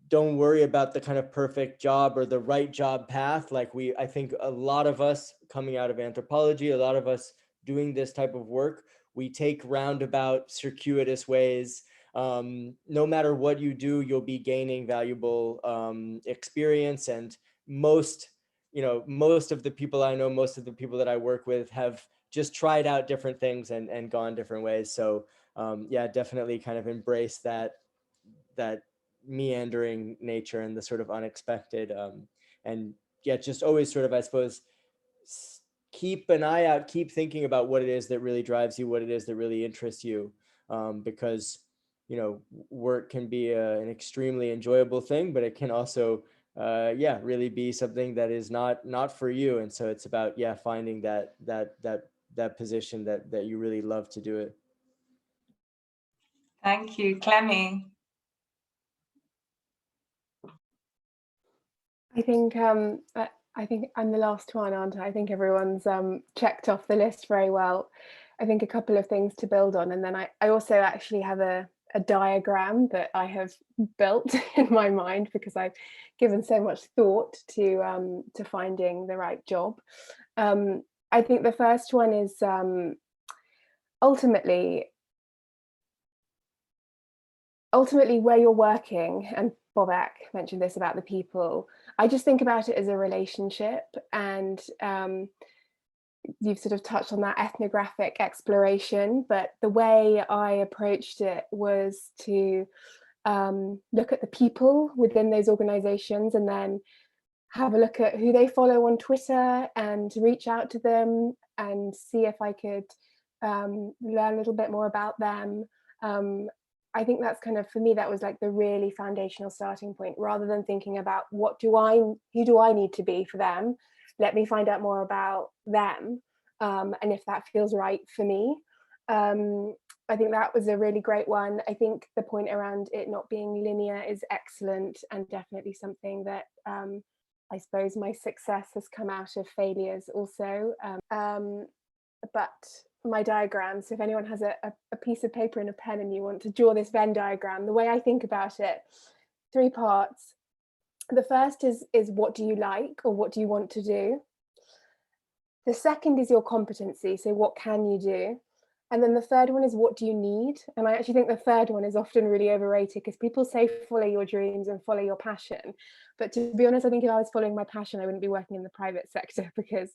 don't worry about the kind of perfect job or the right job path. Like I think a lot of us coming out of anthropology, a lot of us doing this type of work, we take roundabout, circuitous ways. No matter what you do, you'll be gaining valuable experience. And most, you know, most of the people I know, most of the people that I work with have just tried out different things and gone different ways. So yeah, definitely kind of embrace that meandering nature and the sort of unexpected, and yeah, just always sort of, I suppose, keep an eye out, keep thinking about what it is that really drives you, what it is that really interests you, because you know, work can be an extremely enjoyable thing, but it can also yeah, really be something that is not for you. And so it's about, yeah, finding that position that you really love to do it. Thank you, Clemmy. I think I'm the last one, aren't I? I think everyone's checked off the list very well. I think a couple of things to build on, and then I also actually have a diagram that I have built in my mind because I've given so much thought to finding the right job. I think the first one is ultimately where you're working, and Bobak mentioned this about the people. I just think about it as a relationship, and you've sort of touched on that ethnographic exploration, but the way I approached it was to look at the people within those organizations, and then have a look at who they follow on Twitter and reach out to them and see if I could learn a little bit more about them. I think that's kind of, for me, that was like the really foundational starting point, rather than thinking about who do I need to be for them? Let me find out more about them. And if that feels right for me. I think that was a really great one. I think the point around it not being linear is excellent, and definitely something that I suppose my success has come out of failures also. But my diagram, so if anyone has a piece of paper and a pen and you want to draw this Venn diagram, the way I think about it, 3 parts. The first is what do you like, or what do you want to do? The second is your competency, so what can you do? And then the third one is what do you need? And I actually think the third one is often really overrated, because people say follow your dreams and follow your passion. But to be honest, I think if I was following my passion, I wouldn't be working in the private sector, because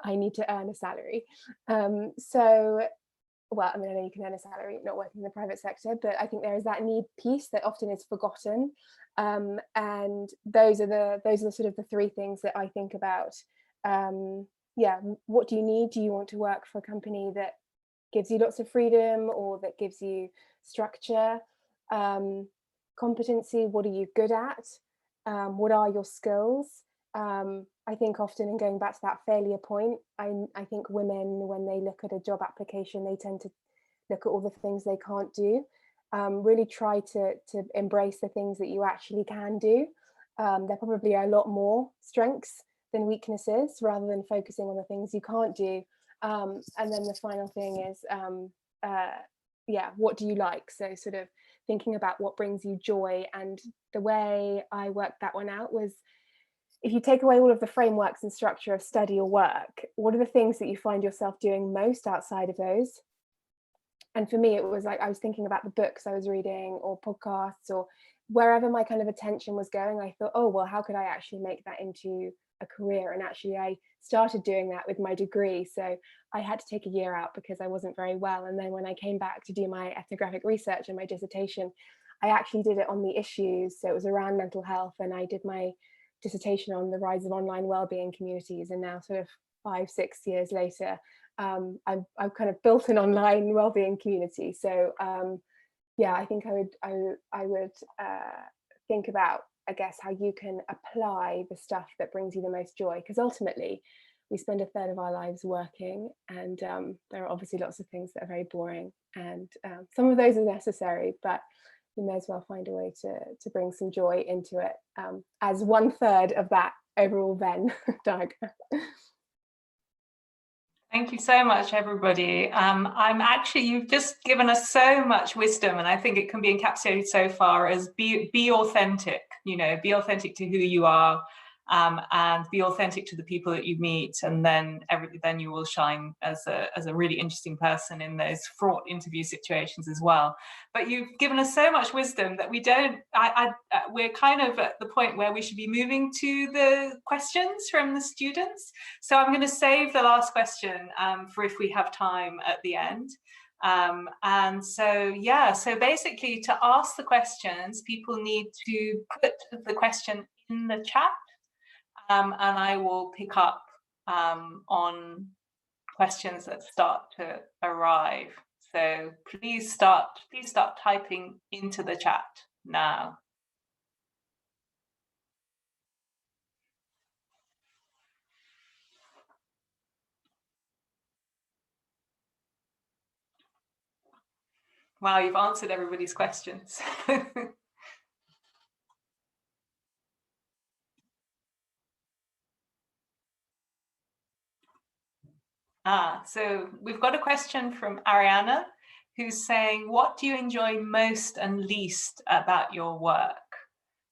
I need to earn a salary. Well, I mean, I know you can earn a salary not working in the private sector, but I think there is that need piece that often is forgotten. And those are the sort of the 3 things that I think about. Yeah, what do you need? Do you want to work for a company that gives you lots of freedom, or that gives you structure? Competency, what are you good at? What are your skills? I think often, in going back to that failure point, I think women, when they look at a job application, they tend to look at all the things they can't do. Really try to embrace the things that you actually can do. There probably are a lot more strengths than weaknesses, rather than focusing on the things you can't do. And then the final thing is, yeah, what do you like? So sort of thinking about what brings you joy. And the way I worked that one out was, if you take away all of the frameworks and structure of study or work, what are the things that you find yourself doing most outside of those? And for me, it was like I was thinking about the books I was reading, or podcasts, or wherever my kind of attention was going. I thought, oh, well, how could I actually make that into a career? And actually, I started doing that with my degree. So I had to take a year out because I wasn't very well. And then when I came back to do my ethnographic research and my dissertation, I actually did it on the issues. So it was around mental health, and I did my dissertation on the rise of online wellbeing communities. And now, sort of 5-6 years later, I've kind of built an online wellbeing community. So yeah, I think I would think about I guess, how you can apply the stuff that brings you the most joy, because ultimately we spend a third of our lives working, and there are obviously lots of things that are very boring, and some of those are necessary, but you may as well find a way to bring some joy into it, as 1/3 of that overall Venn diagram. Thank you so much, everybody. I'm actually, you've just given us so much wisdom, and I think it can be encapsulated so far as be authentic, be authentic to who you are, and be authentic to the people that you meet, and then you will shine as a really interesting person in those fraught interview situations as well. But you've given us so much wisdom that we're kind of at the point where we should be moving to the questions from the students. So I'm going to save the last question for if we have time at the end. And so basically, to ask the questions, people need to put the question in the chat, and I will pick up on questions that start to arrive. So please start typing into the chat now. Wow, you've answered everybody's questions. So we've got a question from Ariana, who's saying, what do you enjoy most and least about your work?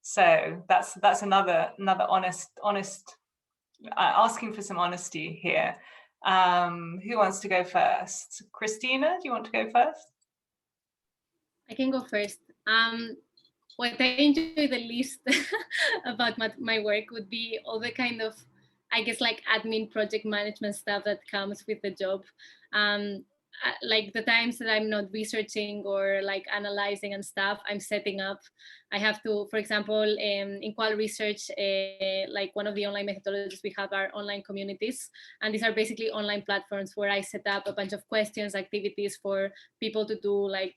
So that's another honest asking for some honesty here. Who wants to go first? Christina, do you want to go first? I can go first. What I enjoy the least about my work would be all the kind of, I guess, like admin project management stuff that comes with the job. Like the times that I'm not researching or like analyzing and stuff, I'm setting up. I have to, for example, in qual research, like one of the online methodologies we have are online communities. And these are basically online platforms where I set up a bunch of questions, activities for people to do, like,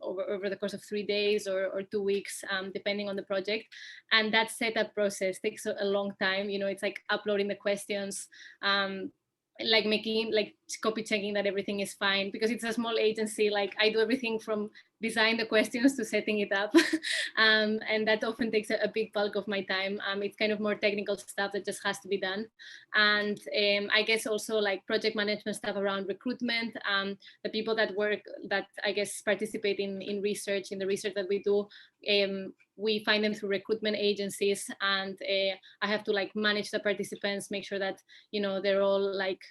over the course of 3 days or 2 weeks, depending on the project. And that setup process takes a long time. It's like uploading the questions, like making, like copy checking that everything is fine, because it's a small agency. Like I do everything from design the questions to setting it up. And that often takes a big bulk of my time. It's kind of more technical stuff that just has to be done. And I guess also like project management stuff around recruitment. The people that I guess participate in research, in the research that we do, we find them through recruitment agencies, and I have to like manage the participants, make sure that they're all like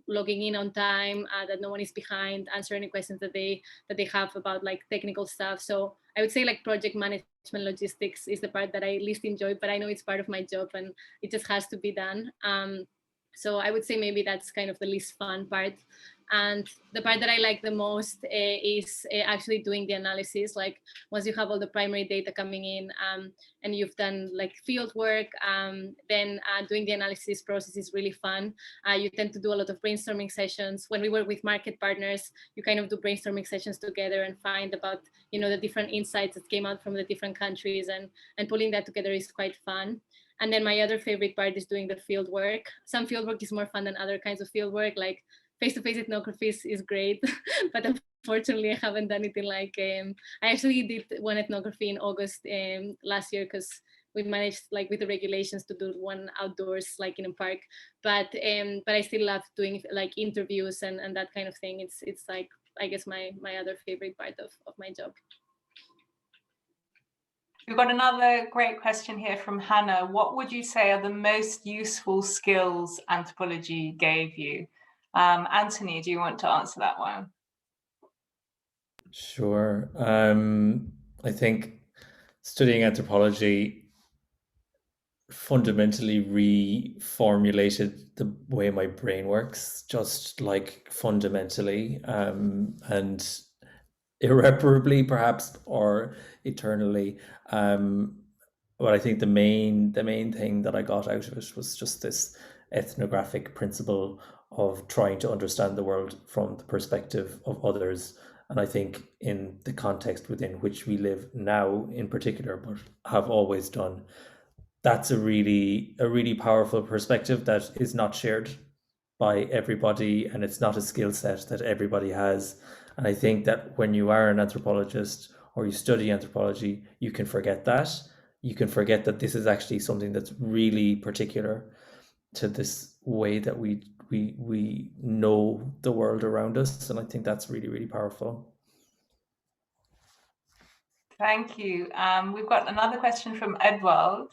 logging in on time, that no one is behind, answer any questions that they have about like technical stuff. So I would say like project management logistics is the part that I least enjoy, but I know it's part of my job and it just has to be done. So I would say maybe that's kind of the least fun part. And the part that I like the most is actually doing the analysis. Like once you have all the primary data coming in, and you've done like field work, then doing the analysis process is really fun. You tend to do a lot of brainstorming sessions. When we work with market partners, you kind of do brainstorming sessions together and find about the different insights that came out from the different countries, and pulling that together is quite fun. And then my other favorite part is doing the field work. Some field work is more fun than other kinds of field work, like face-to-face ethnography is great, but unfortunately I haven't done it in like, I actually did one ethnography in August last year, because we managed like with the regulations to do one outdoors, like in a park, but I still love doing like interviews and that kind of thing. It's like, I guess my other favorite part of my job. We've got another great question here from Hannah. What would you say are the most useful skills anthropology gave you? Anthony, do you want to answer that one? Sure. I think studying anthropology fundamentally reformulated the way my brain works, just like fundamentally, and irreparably perhaps, or eternally. But I think the main thing that I got out of it was just this ethnographic principle of trying to understand the world from the perspective of others, And I think in the context within which we live now in particular, but have always done, that's a really powerful perspective that is not shared by everybody, and it's not a skill set that everybody has. And I think that when you are an anthropologist or you study anthropology, you can forget that. You can forget that this is actually something that's really particular to this way that we know the world around us. And I think that's really, really powerful. Thank you. We've got another question from Edward.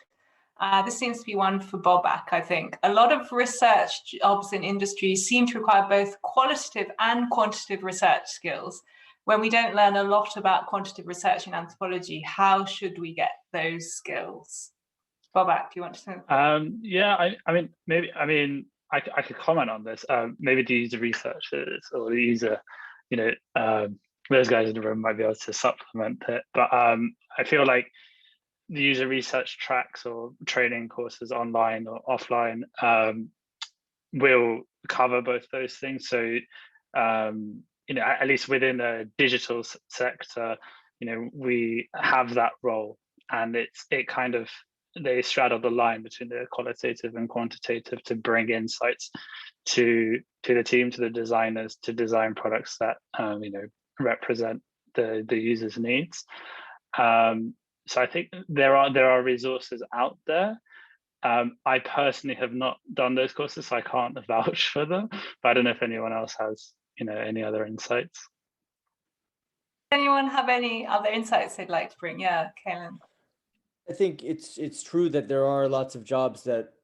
This seems to be one for Bobak, I think. A lot of research jobs in industry seem to require both qualitative and quantitative research skills. When we don't learn a lot about quantitative research in anthropology, how should we get those skills? Bobak, do you want to say? Yeah, I could comment on this. Maybe the user researchers or the user, those guys in the room might be able to supplement it. But I feel like the user research tracks or training courses online or offline will cover both those things. So, at least within a digital sector, we have that role, and they straddle the line between the qualitative and quantitative to bring insights to the team, to the designers, to design products that represent the user's needs. So I think there are resources out there. I personally have not done those courses, so I can't vouch for them. But I don't know if anyone else has, any other insights. Anyone have any other insights they'd like to bring? Yeah, Kaylin. I think it's true that there are lots of jobs that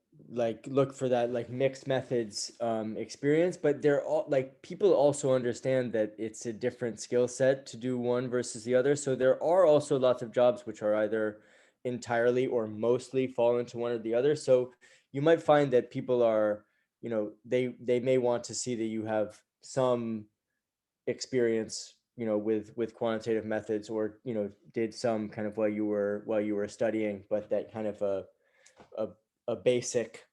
look for that mixed methods experience, but they're all people also understand that it's a different skill set to do one versus the other. So there are also lots of jobs which are either entirely or mostly fall into one or the other. So you might find that people are, they may want to see that you have some experience with quantitative methods, or did some kind of while you were studying, but that kind of a basic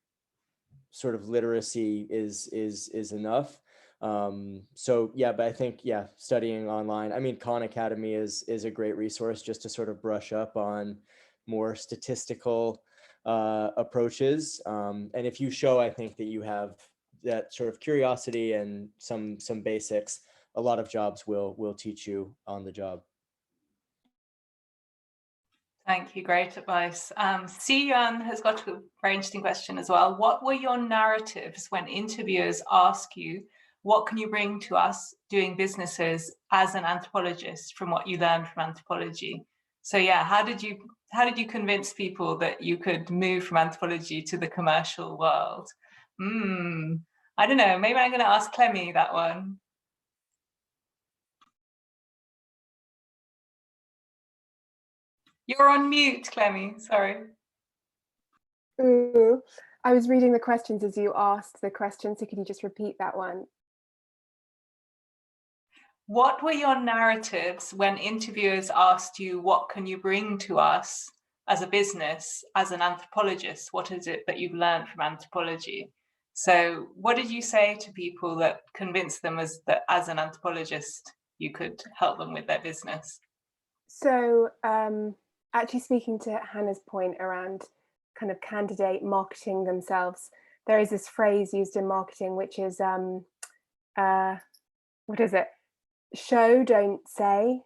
sort of literacy is enough. So yeah, but I think studying online, I mean, Khan Academy is a great resource just to sort of brush up on more statistical approaches, and if you show, I think, that you have that sort of curiosity and some basics, a lot of jobs will teach you on the job. Thank you, great advice. Siyuan has got a very interesting question as well. What were your narratives when interviewers ask you, what can you bring to us doing businesses as an anthropologist from what you learned from anthropology? So yeah, how did you convince people that you could move from anthropology to the commercial world? I don't know, maybe I'm going to ask Clemmy that one. You're on mute, Clemmy, sorry. Ooh, I was reading the questions as you asked the question, so could you just repeat that one? What were your narratives when interviewers asked you, what can you bring to us as a business, as an anthropologist? What is it that you've learned from anthropology? So what did you say to people that convinced them that as an anthropologist, you could help them with their business? So actually, speaking to Hannah's point around kind of candidate marketing themselves, there is this phrase used in marketing, which is, what is it? Show, don't say. Is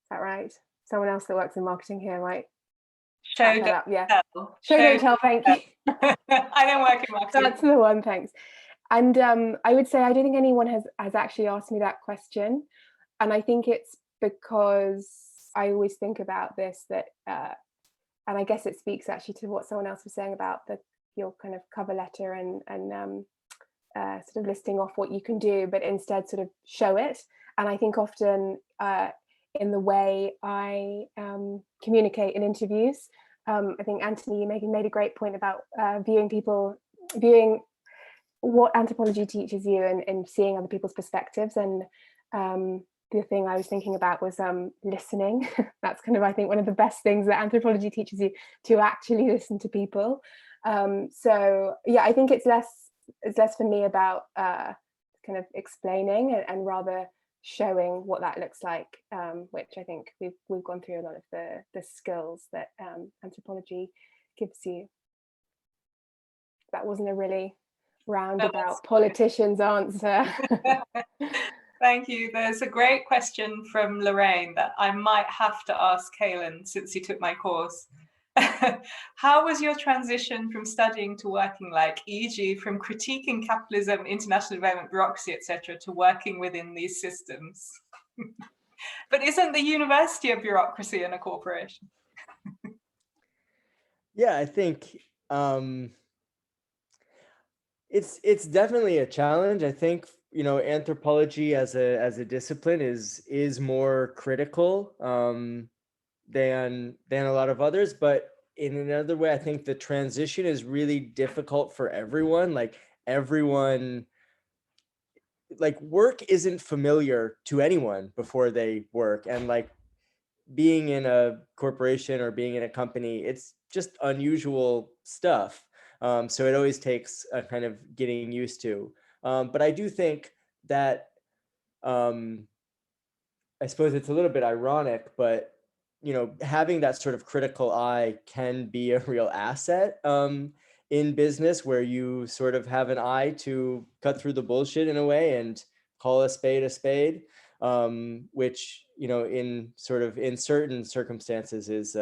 that right? Someone else that works in marketing here might show, don't up. Yeah. tell. Show, don't tell, thank you. I don't work in marketing. That's the one, thanks. And I would say I don't think anyone has actually asked me that question. And I think it's because I always think about this, that and I guess it speaks actually to what someone else was saying about your kind of cover letter and sort of listing off what you can do, but instead sort of show it. And I think often in the way I communicate in interviews, I think Anthony, you made a great point about viewing what anthropology teaches you and seeing other people's perspectives. And the thing I was thinking about was listening. That's kind of, I think, one of the best things that anthropology teaches you, to actually listen to people. So yeah, I think it's less for me about kind of explaining and rather showing what that looks like, which I think we've gone through a lot of the skills that anthropology gives you. That wasn't a really roundabout politician's answer. Thank you. There's a great question from Lorraine that I might have to ask Kaelan since he took my course. How was your transition from studying to working, like, e.g. from critiquing capitalism, international development, bureaucracy, etc., to working within these systems? But isn't the university a bureaucracy and a corporation? Yeah, I think it's definitely a challenge. I think, you know, anthropology as a discipline is more critical than a lot of others, but in another way, I think the transition is really difficult for everyone. Like work isn't familiar to anyone before they work, and like being in a corporation or being in a company, it's just unusual stuff. So it always takes a kind of getting used to. But I do think that I suppose it's a little bit ironic, but you know, having that sort of critical eye can be a real asset in business, where you sort of have an eye to cut through the bullshit in a way and call a spade, which, you know, in certain circumstances is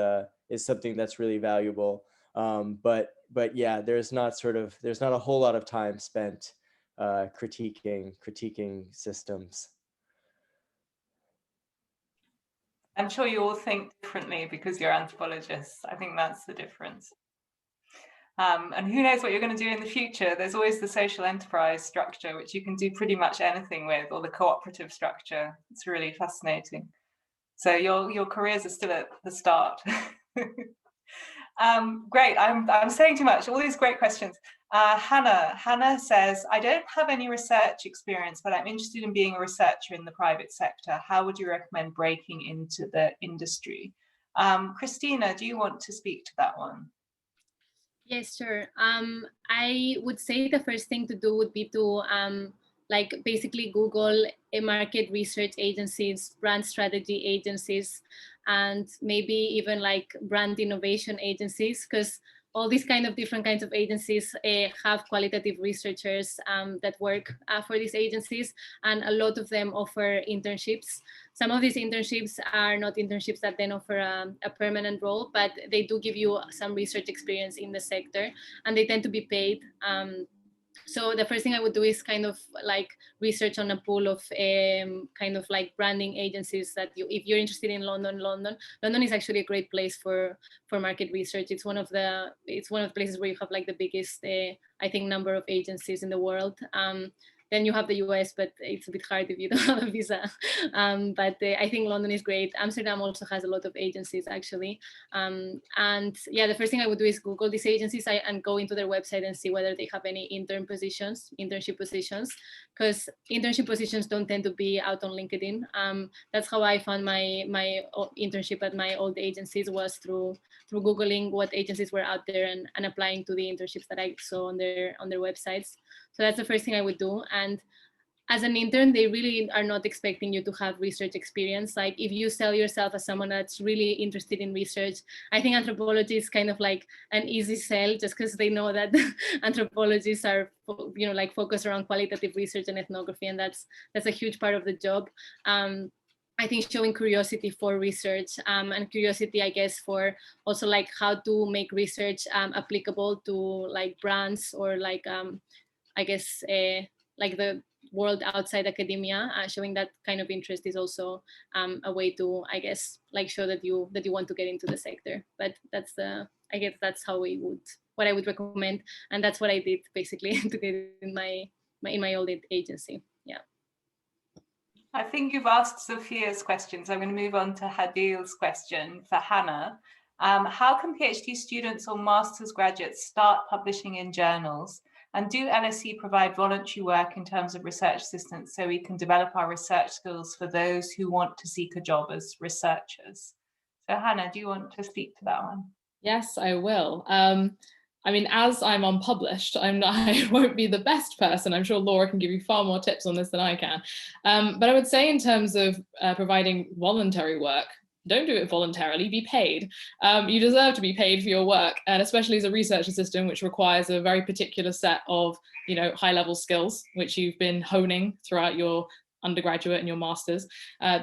something that's really valuable. But yeah, there's not a whole lot of time spent critiquing systems. I'm sure you all think differently because you're anthropologists. I think that's the difference. And who knows what you're going to do in the future? There's always the social enterprise structure, which you can do pretty much anything with, or the cooperative structure. It's really fascinating. So your careers are still at the start. Great, I'm saying too much. All these great questions. Hannah says, I don't have any research experience, but I'm interested in being a researcher in the private sector. How would you recommend breaking into the industry? Christina, do you want to speak to that one? Yes, sure. I would say the first thing to do would be to like basically Google market research agencies, brand strategy agencies, and maybe even like brand innovation agencies, because all these kind of different kinds of agencies have qualitative researchers that work for these agencies, and a lot of them offer internships. Some of these internships are not internships that then offer a permanent role, but they do give you some research experience in the sector, and they tend to be paid. So the first thing I would do is kind of like research on a pool of kind of like branding agencies that if you're interested in London is actually a great place for market research. It's one of the places where you have like the biggest, I think, number of agencies in the world. Then you have the US, but it's a bit hard if you don't have a visa. But I think London is great. Amsterdam also has a lot of agencies, actually. And yeah, the first thing I would do is Google these agencies and go into their website and see whether they have any internship positions, because internship positions don't tend to be out on LinkedIn. That's how I found my internship at my old agencies, was through Googling what agencies were out there and applying to the internships that I saw on their websites. So that's the first thing I would do. And as an intern, they really are not expecting you to have research experience. Like if you sell yourself as someone that's really interested in research, I think anthropology is kind of like an easy sell, just because they know that anthropologists are, you know, like focused around qualitative research and ethnography, and that's a huge part of the job. I think showing curiosity for research and curiosity, I guess, for also like how to make research applicable to like brands or like, I guess, like the world outside academia. Showing that kind of interest is also a way to, I guess, like show that you want to get into the sector. But that's I guess that's how what I would recommend, and that's what I did basically to get in my old agency. Yeah. I think you've asked Sophia's questions. I'm going to move on to Hadil's question for Hannah. How can PhD students or master's graduates start publishing in journals? And do LSE provide voluntary work in terms of research assistance so we can develop our research skills for those who want to seek a job as researchers? So Hannah, do you want to speak to that one? Yes, I will. I mean, as I'm unpublished, I won't be the best person. I'm sure Laura can give you far more tips on this than I can. But I would say in terms of providing voluntary work, don't do it voluntarily, be paid. You deserve to be paid for your work, and especially as a research assistant, which requires a very particular set of, high-level skills, which you've been honing throughout your undergraduate and your masters.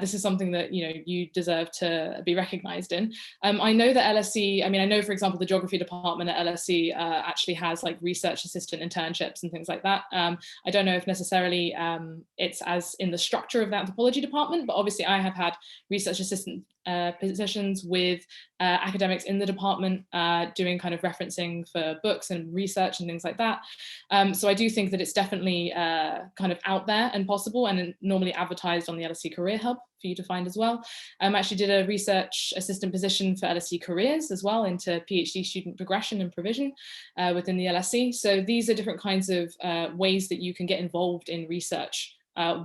This is something that you deserve to be recognized in. I know that LSE, I know, for example, the geography department at LSE actually has like research assistant internships and things like that. I don't know if necessarily it's as in the structure of the anthropology department, but obviously I have had research assistant positions with academics in the department doing kind of referencing for books and research and things like that. So I do think that it's definitely kind of out there and possible, and normally advertised on the LSE Career Hub for you to find as well. I actually did a research assistant position for LSE Careers as well into PhD student progression and provision within the LSE. So these are different kinds of ways that you can get involved in research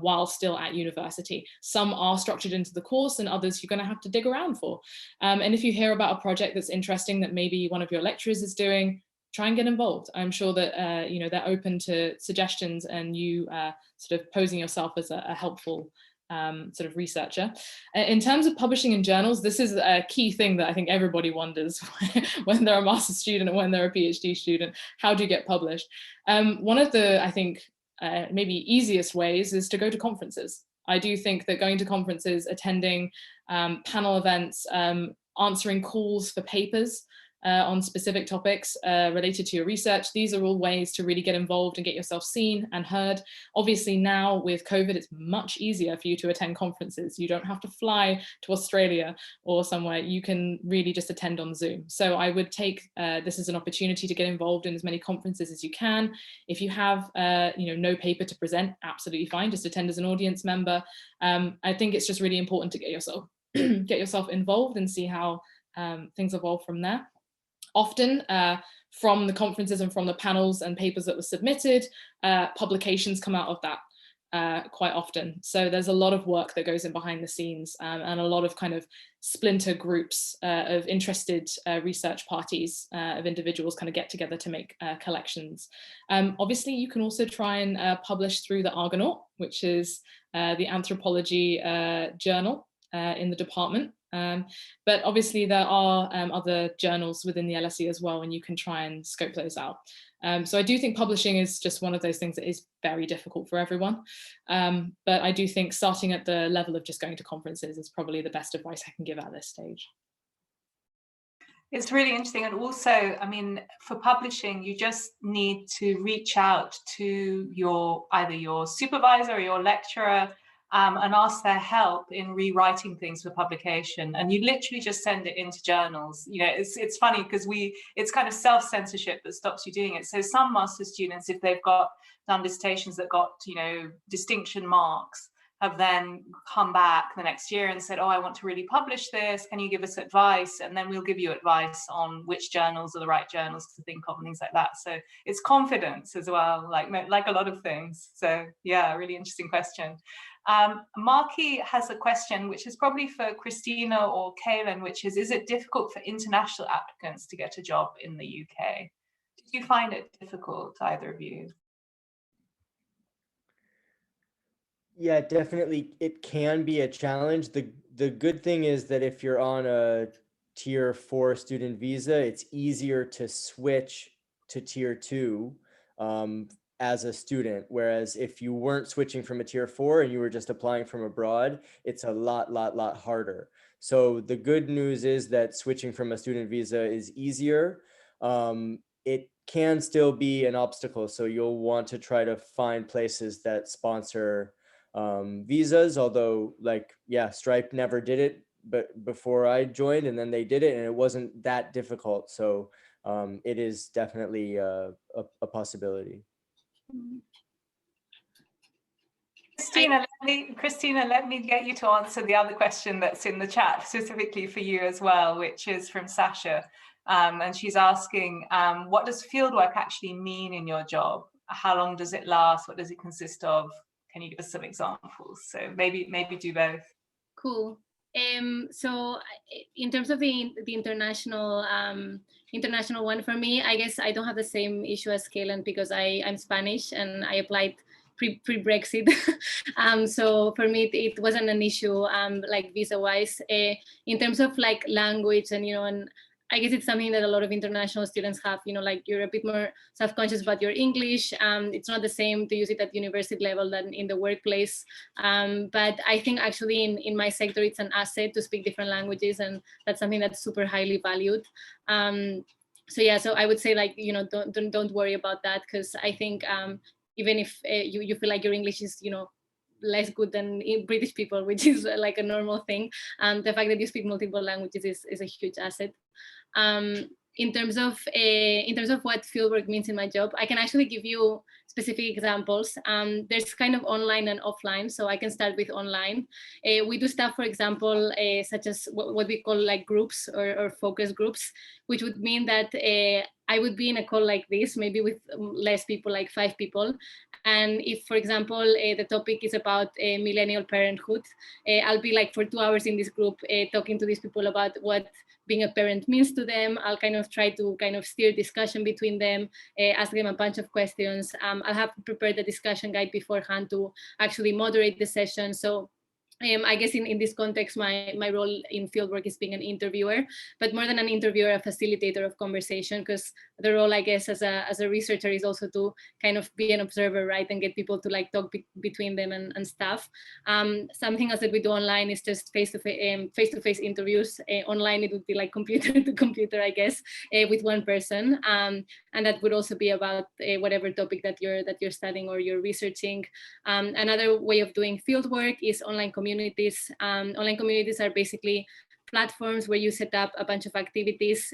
while still at university. Some are structured into the course and others you're going to have to dig around for. And if you hear about a project that's interesting that maybe one of your lecturers is doing, try and get involved. I'm sure that they're open to suggestions and you sort of posing yourself as a helpful sort of researcher. In terms of publishing in journals, this is a key thing that I think everybody wonders when they're a master's student and when they're a PhD student. How do you get published? One of the, I think, maybe easiest ways is to go to conferences. I do think that going to conferences, attending panel events, answering calls for papers on specific topics related to your research, these are all ways to really get involved and get yourself seen and heard. Obviously now with COVID, it's much easier for you to attend conferences. You don't have to fly to Australia or somewhere. You can really just attend on Zoom. So I would take this as an opportunity to get involved in as many conferences as you can. If you have no paper to present, absolutely fine, just attend as an audience member. I think it's just really important to get yourself involved and see how things evolve from there. Often from the conferences and from the panels and papers that were submitted, publications come out of that quite often. So there's a lot of work that goes in behind the scenes and a lot of kind of splinter groups of interested research parties of individuals kind of get together to make collections. Obviously, you can also try and publish through the Argonaut, which is the anthropology journal in the department. But obviously there are other journals within the LSE as well, and you can try and scope those out. So I do think publishing is just one of those things that is very difficult for everyone. But I do think starting at the level of just going to conferences is probably the best advice I can give at this stage. It's really interesting. And also, for publishing, you just need to reach out to either your supervisor or your lecturer and ask their help in rewriting things for publication. And you literally just send it into journals. It's funny because it's kind of self-censorship that stops you doing it. So some master students, if they've done dissertations that got, distinction marks, have then come back the next year and said, oh, I want to really publish this. Can you give us advice? And then we'll give you advice on which journals are the right journals to think of and things like that. So it's confidence as well, like a lot of things. So yeah, really interesting question. Marky has a question, which is probably for Christina or Kaylin, which is it difficult for international applicants to get a job in the UK? Did you find it difficult, either of you? Yeah, definitely. It can be a challenge. The good thing is that if you're on a tier 4 student visa, it's easier to switch to tier 2 as a student. Whereas if you weren't switching from a tier 4 and you were just applying from abroad, it's a lot harder. So the good news is that switching from a student visa is easier. It can still be an obstacle. So you'll want to try to find places that sponsor visas, although Stripe never did it but before I joined, and then they did it and it wasn't that difficult. So it is definitely a possibility. Christina, let me get you to answer the other question that's in the chat specifically for you as well, which is from Sasha. And she's asking, what does fieldwork actually mean in your job? How long does it last? What does it consist of? Can you give us some examples? So maybe do both. Cool. So in terms of the international international one, for me, I guess I don't have the same issue as Kalen because I'm Spanish and I applied pre-Brexit. So for me, it wasn't an issue like visa-wise. In terms of like language and, you know, and I guess it's something that a lot of international students have, you know, like you're a bit more self-conscious about your English. It's not the same to use it at university level than in the workplace. But I think actually in my sector, it's an asset to speak different languages, and that's something that's super highly valued. So yeah, so I would say, like, you know, don't worry about that, because I think even if you feel like your English is, you know, less good than British people, which is like a normal thing, the fact that you speak multiple languages is a huge asset. In terms of what fieldwork means in my job, I can actually give you specific examples. There's kind of online and offline, so I can start with online. We do stuff, for example, such as what we call like groups or focus groups, which would mean that I would be in a call like this, maybe with less people, like 5 people. And if, for example, the topic is about millennial parenthood, I'll be like for 2 hours in this group talking to these people about what being a parent means to them. I'll kind of try to kind of steer discussion between them, ask them a bunch of questions. I'll have prepared the discussion guide beforehand to actually moderate the session. So I guess in this context, my role in fieldwork is being an interviewer, but more than an interviewer, a facilitator of conversation, because the role, I guess, as a researcher is also to kind of be an observer, right, and get people to like talk between them and stuff. Something else that we do online is just face-to-face interviews. Online, it would be like computer to computer, I guess, with one person, and that would also be about whatever topic that you're studying or you're researching. Another way of doing fieldwork is online communities. Online communities are basically platforms where you set up a bunch of activities.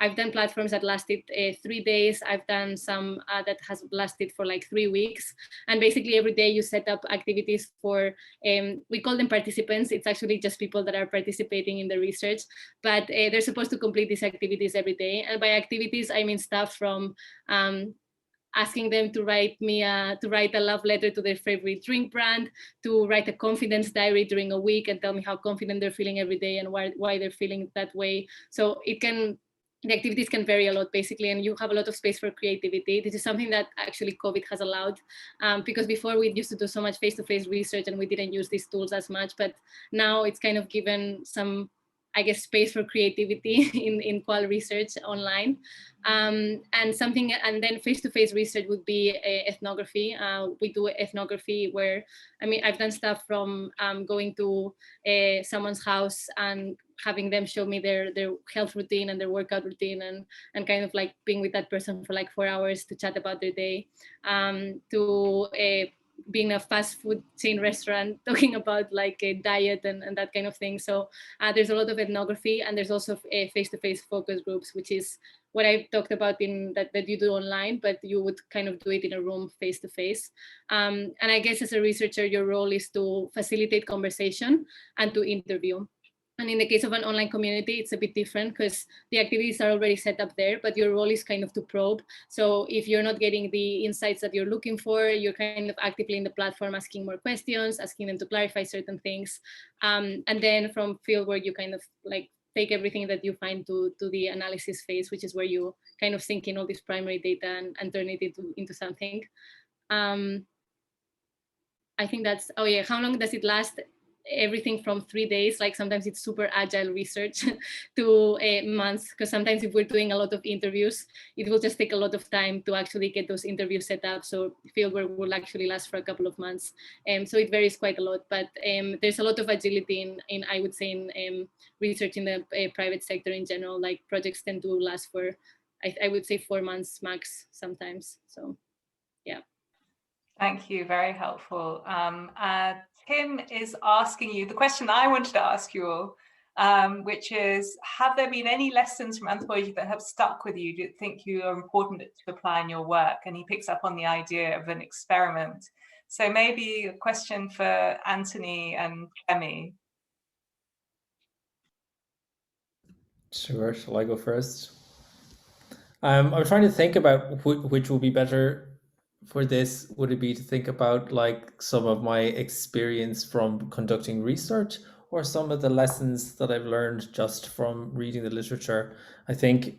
I've done platforms that lasted 3 days. I've done some that has lasted for like 3 weeks. And basically every day you set up activities for, we call them participants. It's actually just people that are participating in the research, but they're supposed to complete these activities every day. And by activities, I mean stuff from asking them to write a love letter to their favorite drink brand, to write a confidence diary during a week and tell me how confident they're feeling every day and why they're feeling that way. So the activities can vary a lot, basically, and you have a lot of space for creativity. This is something that actually COVID has allowed, because before we used to do so much face-to-face research and we didn't use these tools as much, but now it's kind of given some, I guess, space for creativity in qual research online. And then face-to-face research would be ethnography. We do ethnography where, I mean, I've done stuff from going to someone's house and having them show me their health routine and their workout routine, and kind of like being with that person for like 4 hours to chat about their day, to being a fast food chain restaurant talking about like a diet and that kind of thing. So there's a lot of ethnography, and there's also face-to-face focus groups, which is what I've talked about in that you do online, but you would kind of do it in a room face-to-face. And I guess as a researcher, your role is to facilitate conversation and to interview. And in the case of an online community, it's a bit different because the activities are already set up there, but your role is kind of to probe. So if you're not getting the insights that you're looking for, you're kind of actively in the platform asking more questions, asking them to clarify certain things. And then from fieldwork, you kind of like take everything that you find to the analysis phase, which is where you kind of sink in all this primary data and turn it into something. I think that's, oh yeah, how long does it last? Everything from 3 days, like sometimes it's super agile research, to months, because sometimes if we're doing a lot of interviews, it will just take a lot of time to actually get those interviews set up. So fieldwork will actually last for a couple of months. So it varies quite a lot, but there's a lot of agility in I would say, in research in the private sector in general. Like projects tend to last for, I would say 4 months max sometimes. So yeah. Thank you, very helpful. Tim is asking you the question I wanted to ask you all, which is, have there been any lessons from anthropology that have stuck with you? Do you think you are important to apply in your work? And he picks up on the idea of an experiment. So maybe a question for Anthony and Kemi. Sure, shall I go first? I'm trying to think about which will be better for this. Would it be to think about like some of my experience from conducting research, or some of the lessons that I've learned just from reading the literature? I think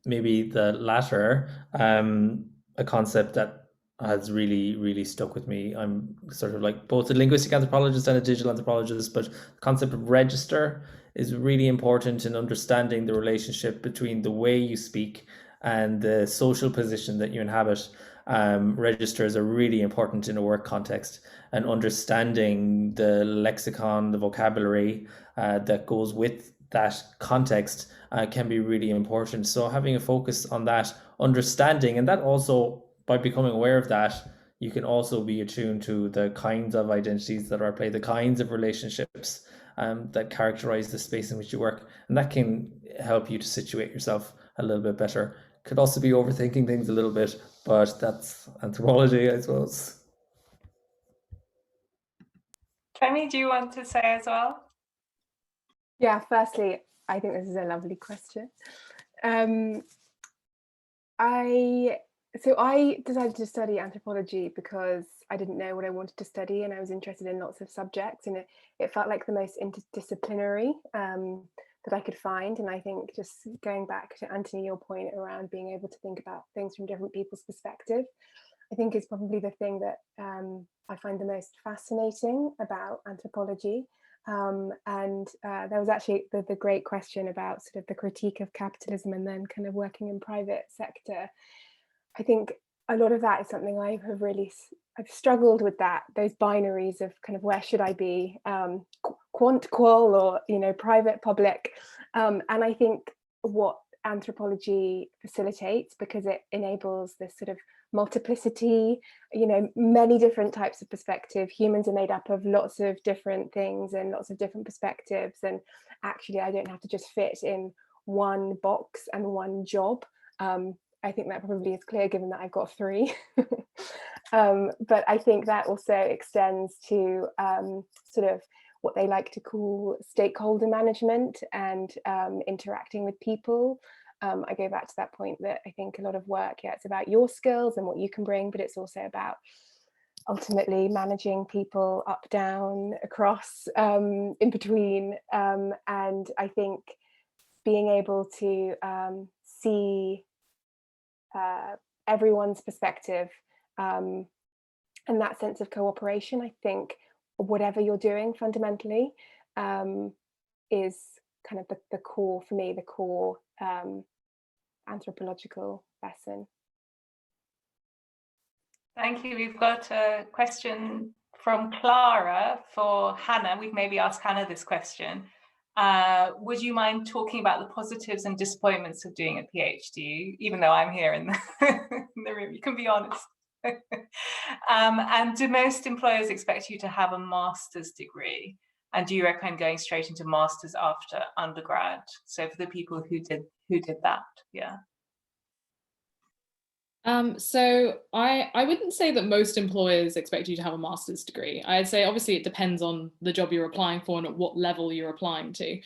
maybe the latter, a concept that has really stuck with me. I'm sort of like both a linguistic anthropologist and a digital anthropologist, but the concept of register is really important in understanding the relationship between the way you speak and the social position that you inhabit. Registers are really important in a work context, and understanding the lexicon, the vocabulary that goes with that context can be really important. So having a focus on that understanding, and that also, by becoming aware of that, you can also be attuned to the kinds of identities that are at play, the kinds of relationships that characterize the space in which you work, and that can help you to situate yourself a little bit better. Could also be overthinking things a little bit, but that's anthropology, I suppose. Clemmy, do you want to say as well? Yeah, firstly, I think this is a lovely question. So I decided to study anthropology because I didn't know what I wanted to study, and I was interested in lots of subjects, and it felt like the most interdisciplinary that I could find. And I think, just going back to Anthony, your point around being able to think about things from different people's perspective, I think is probably the thing that I find the most fascinating about anthropology. And there was actually the great question about sort of the critique of capitalism and then kind of working in private sector. I think a lot of that is something I've struggled with, those binaries of kind of where should I be, quant qual, or, you know, private, public. And I think what anthropology facilitates, because it enables this sort of multiplicity, you know, many different types of perspective. Humans are made up of lots of different things and lots of different perspectives. And actually, I don't have to just fit in one box and one job. I think that probably is clear given that I've got 3. But I think that also extends to sort of what they like to call stakeholder management and interacting with people. I go back to that point that I think a lot of work, it's about your skills and what you can bring, but it's also about ultimately managing people up, down, across, in between. And I think being able to see everyone's perspective and that sense of cooperation, I think whatever you're doing fundamentally is kind of the core, for me, the core anthropological lesson. Thank you. We've got a question from Clara for Hannah. We've maybe asked Hannah this question. Would you mind talking about the positives and disappointments of doing a PhD, even though I'm here in the room? You can be honest. And do most employers expect you to have a master's degree? And do you recommend going straight into master's after undergrad? So for the people who did that, yeah. So I wouldn't say that most employers expect you to have a master's degree. I'd say obviously it depends on the job you're applying for and at what level you're applying to.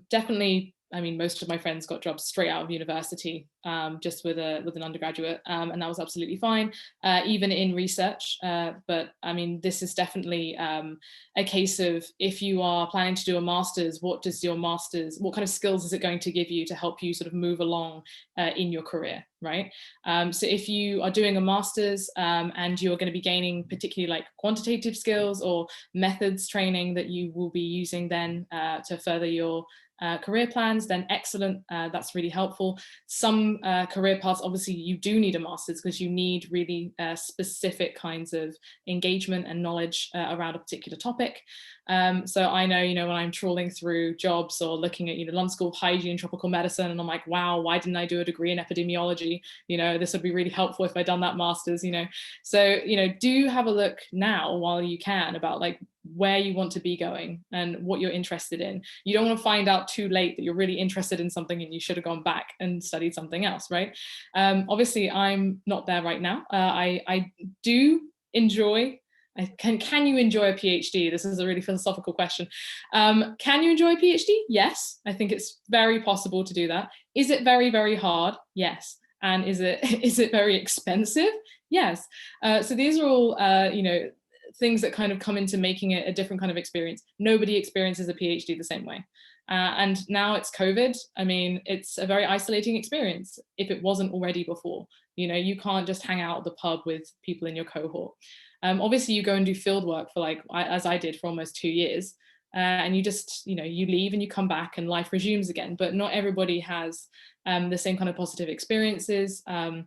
Definitely, I mean, most of my friends got jobs straight out of university, just with an undergraduate, and that was absolutely fine, even in research. But I mean, this is definitely a case of, if you are planning to do a master's, what kind of skills is it going to give you to help you sort of move along in your career, right? So if you are doing a master's and you're going to be gaining particularly like quantitative skills or methods training that you will be using then to further your career plans, then excellent. That's really helpful. Some career paths, obviously you do need a master's because you need really specific kinds of engagement and knowledge around a particular topic. So I know, when I'm trawling through jobs or looking at, London School of Hygiene, tropical medicine, and I'm like, wow, why didn't I do a degree in epidemiology? This would be really helpful if I'd done that master's, So, do have a look now while you can about like where you want to be going and what you're interested in. You don't want to find out too late that you're really interested in something and you should have gone back and studied something else, right? Obviously, I'm not there right now. I do enjoy. Can you enjoy a PhD? This is a really philosophical question. Can you enjoy a PhD? Yes, I think it's very possible to do that. Is it very, very hard? Yes. And is it very expensive? Yes. So these are all, things that kind of come into making it a different kind of experience. Nobody experiences a PhD the same way. And now it's COVID. I mean, it's a very isolating experience if it wasn't already before. You know, you can't just hang out at the pub with people in your cohort. Obviously, you go and do field work for as I did for almost 2 years. And you just, you know, you leave and you come back and life resumes again. But not everybody has the same kind of positive experiences. I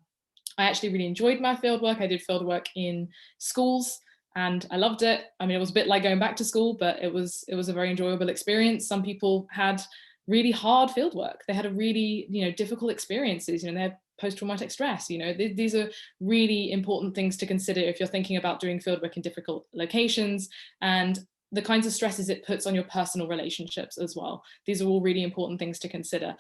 actually really enjoyed my field work. I did field work in schools and I loved it. I mean, it was a bit like going back to school, but it was a very enjoyable experience. Some people had really hard field work. They had a really, you know, difficult experiences, you know, they had post-traumatic stress. You know, these are really important things to consider if you're thinking about doing field work in difficult locations, and the kinds of stresses it puts on your personal relationships as well. These are all really important things to consider.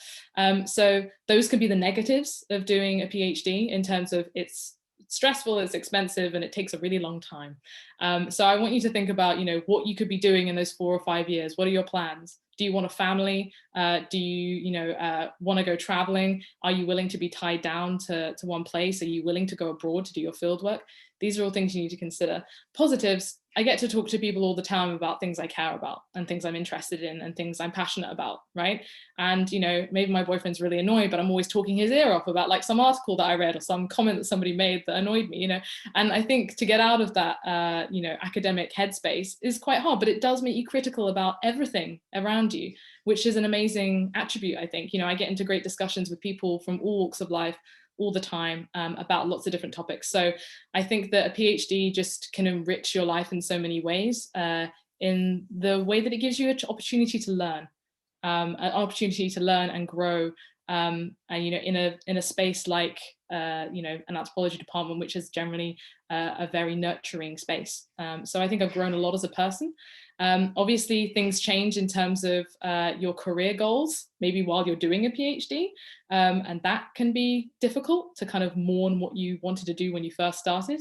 So those could be the negatives of doing a PhD in terms of it's stressful, it's expensive, and it takes a really long time. So I want you to think about, you know, what you could be doing in those 4 or 5 years. What are your plans? Do you want a family? Do you want to go traveling? Are you willing to be tied down to one place? Are you willing to go abroad to do your field work? These are all things you need to consider. Positives, I get to talk to people all the time about things I care about and things I'm interested in and things I'm passionate about, right? And, you know, maybe my boyfriend's really annoyed, but I'm always talking his ear off about like some article that I read or some comment that somebody made that annoyed me, you know? And I think to get out of that, academic headspace is quite hard, but it does make you critical about everything around you, which is an amazing attribute, I think. You know, I get into great discussions with people from all walks of life all the time about lots of different topics. So I think that a PhD just can enrich your life in so many ways, in the way that it gives you an opportunity to learn, and grow, and you know, in a space like an anthropology department, which is generally a very nurturing space. So I think I've grown a lot as a person. Obviously, things change in terms of your career goals, maybe while you're doing a PhD, and that can be difficult to kind of mourn what you wanted to do when you first started.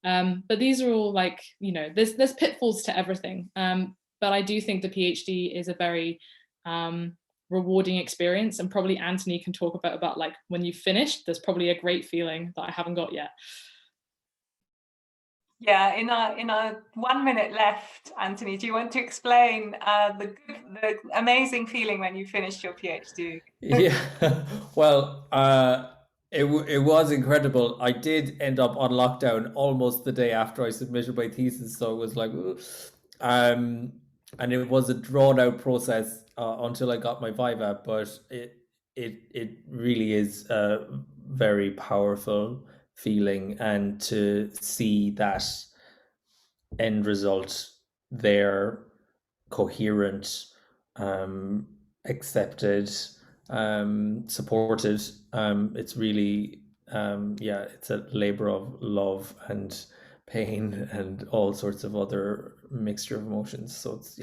But these are all like, you know, there's pitfalls to everything. But I do think the PhD is a very rewarding experience, and probably Anthony can talk about like when you've finished, there's probably a great feeling that I haven't got yet. Yeah, in our 1 minute left, Anthony, do you want to explain the amazing feeling when you finished your PhD? Yeah, well, it was incredible. I did end up on lockdown almost the day after I submitted my thesis, so it was like, and it was a drawn out process until I got my viva. But it really is a very powerful feeling, and to see that end result there, coherent, accepted, supported, it's really it's a labor of love and pain and all sorts of other mixture of emotions. So it's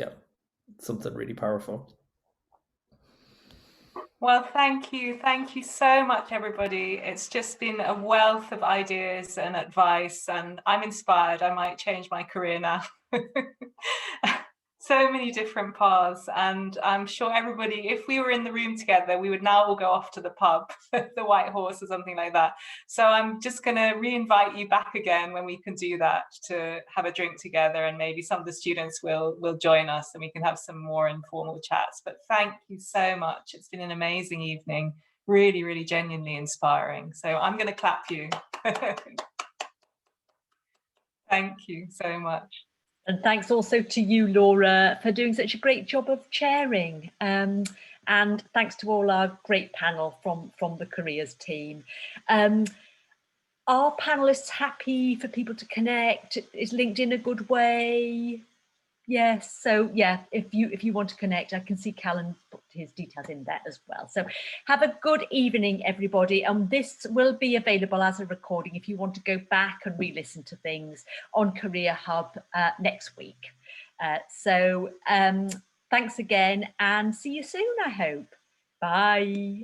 something really powerful. Well, thank you so much, everybody. It's just been a wealth of ideas and advice, and I'm inspired. I might change my career now. So many different paths, and I'm sure everybody, if we were in the room together, we would now all go off to the pub, the White Horse or something like that. So I'm just going to re-invite you back again when we can do that, to have a drink together, and maybe some of the students will join us and we can have some more informal chats. But thank you so much. It's been an amazing evening, really, really genuinely inspiring. So I'm going to clap you. Thank you so much. And thanks also to you, Laura, for doing such a great job of chairing. And thanks to all our great panel from the careers team. Are panelists happy for people to connect? Is LinkedIn a good way? Yes, so yeah, if you want to connect, I can see Callan put his details in there as well. So have a good evening, everybody. And this will be available as a recording if you want to go back and re-listen to things on Career Hub next week. So thanks again, and see you soon, I hope. Bye.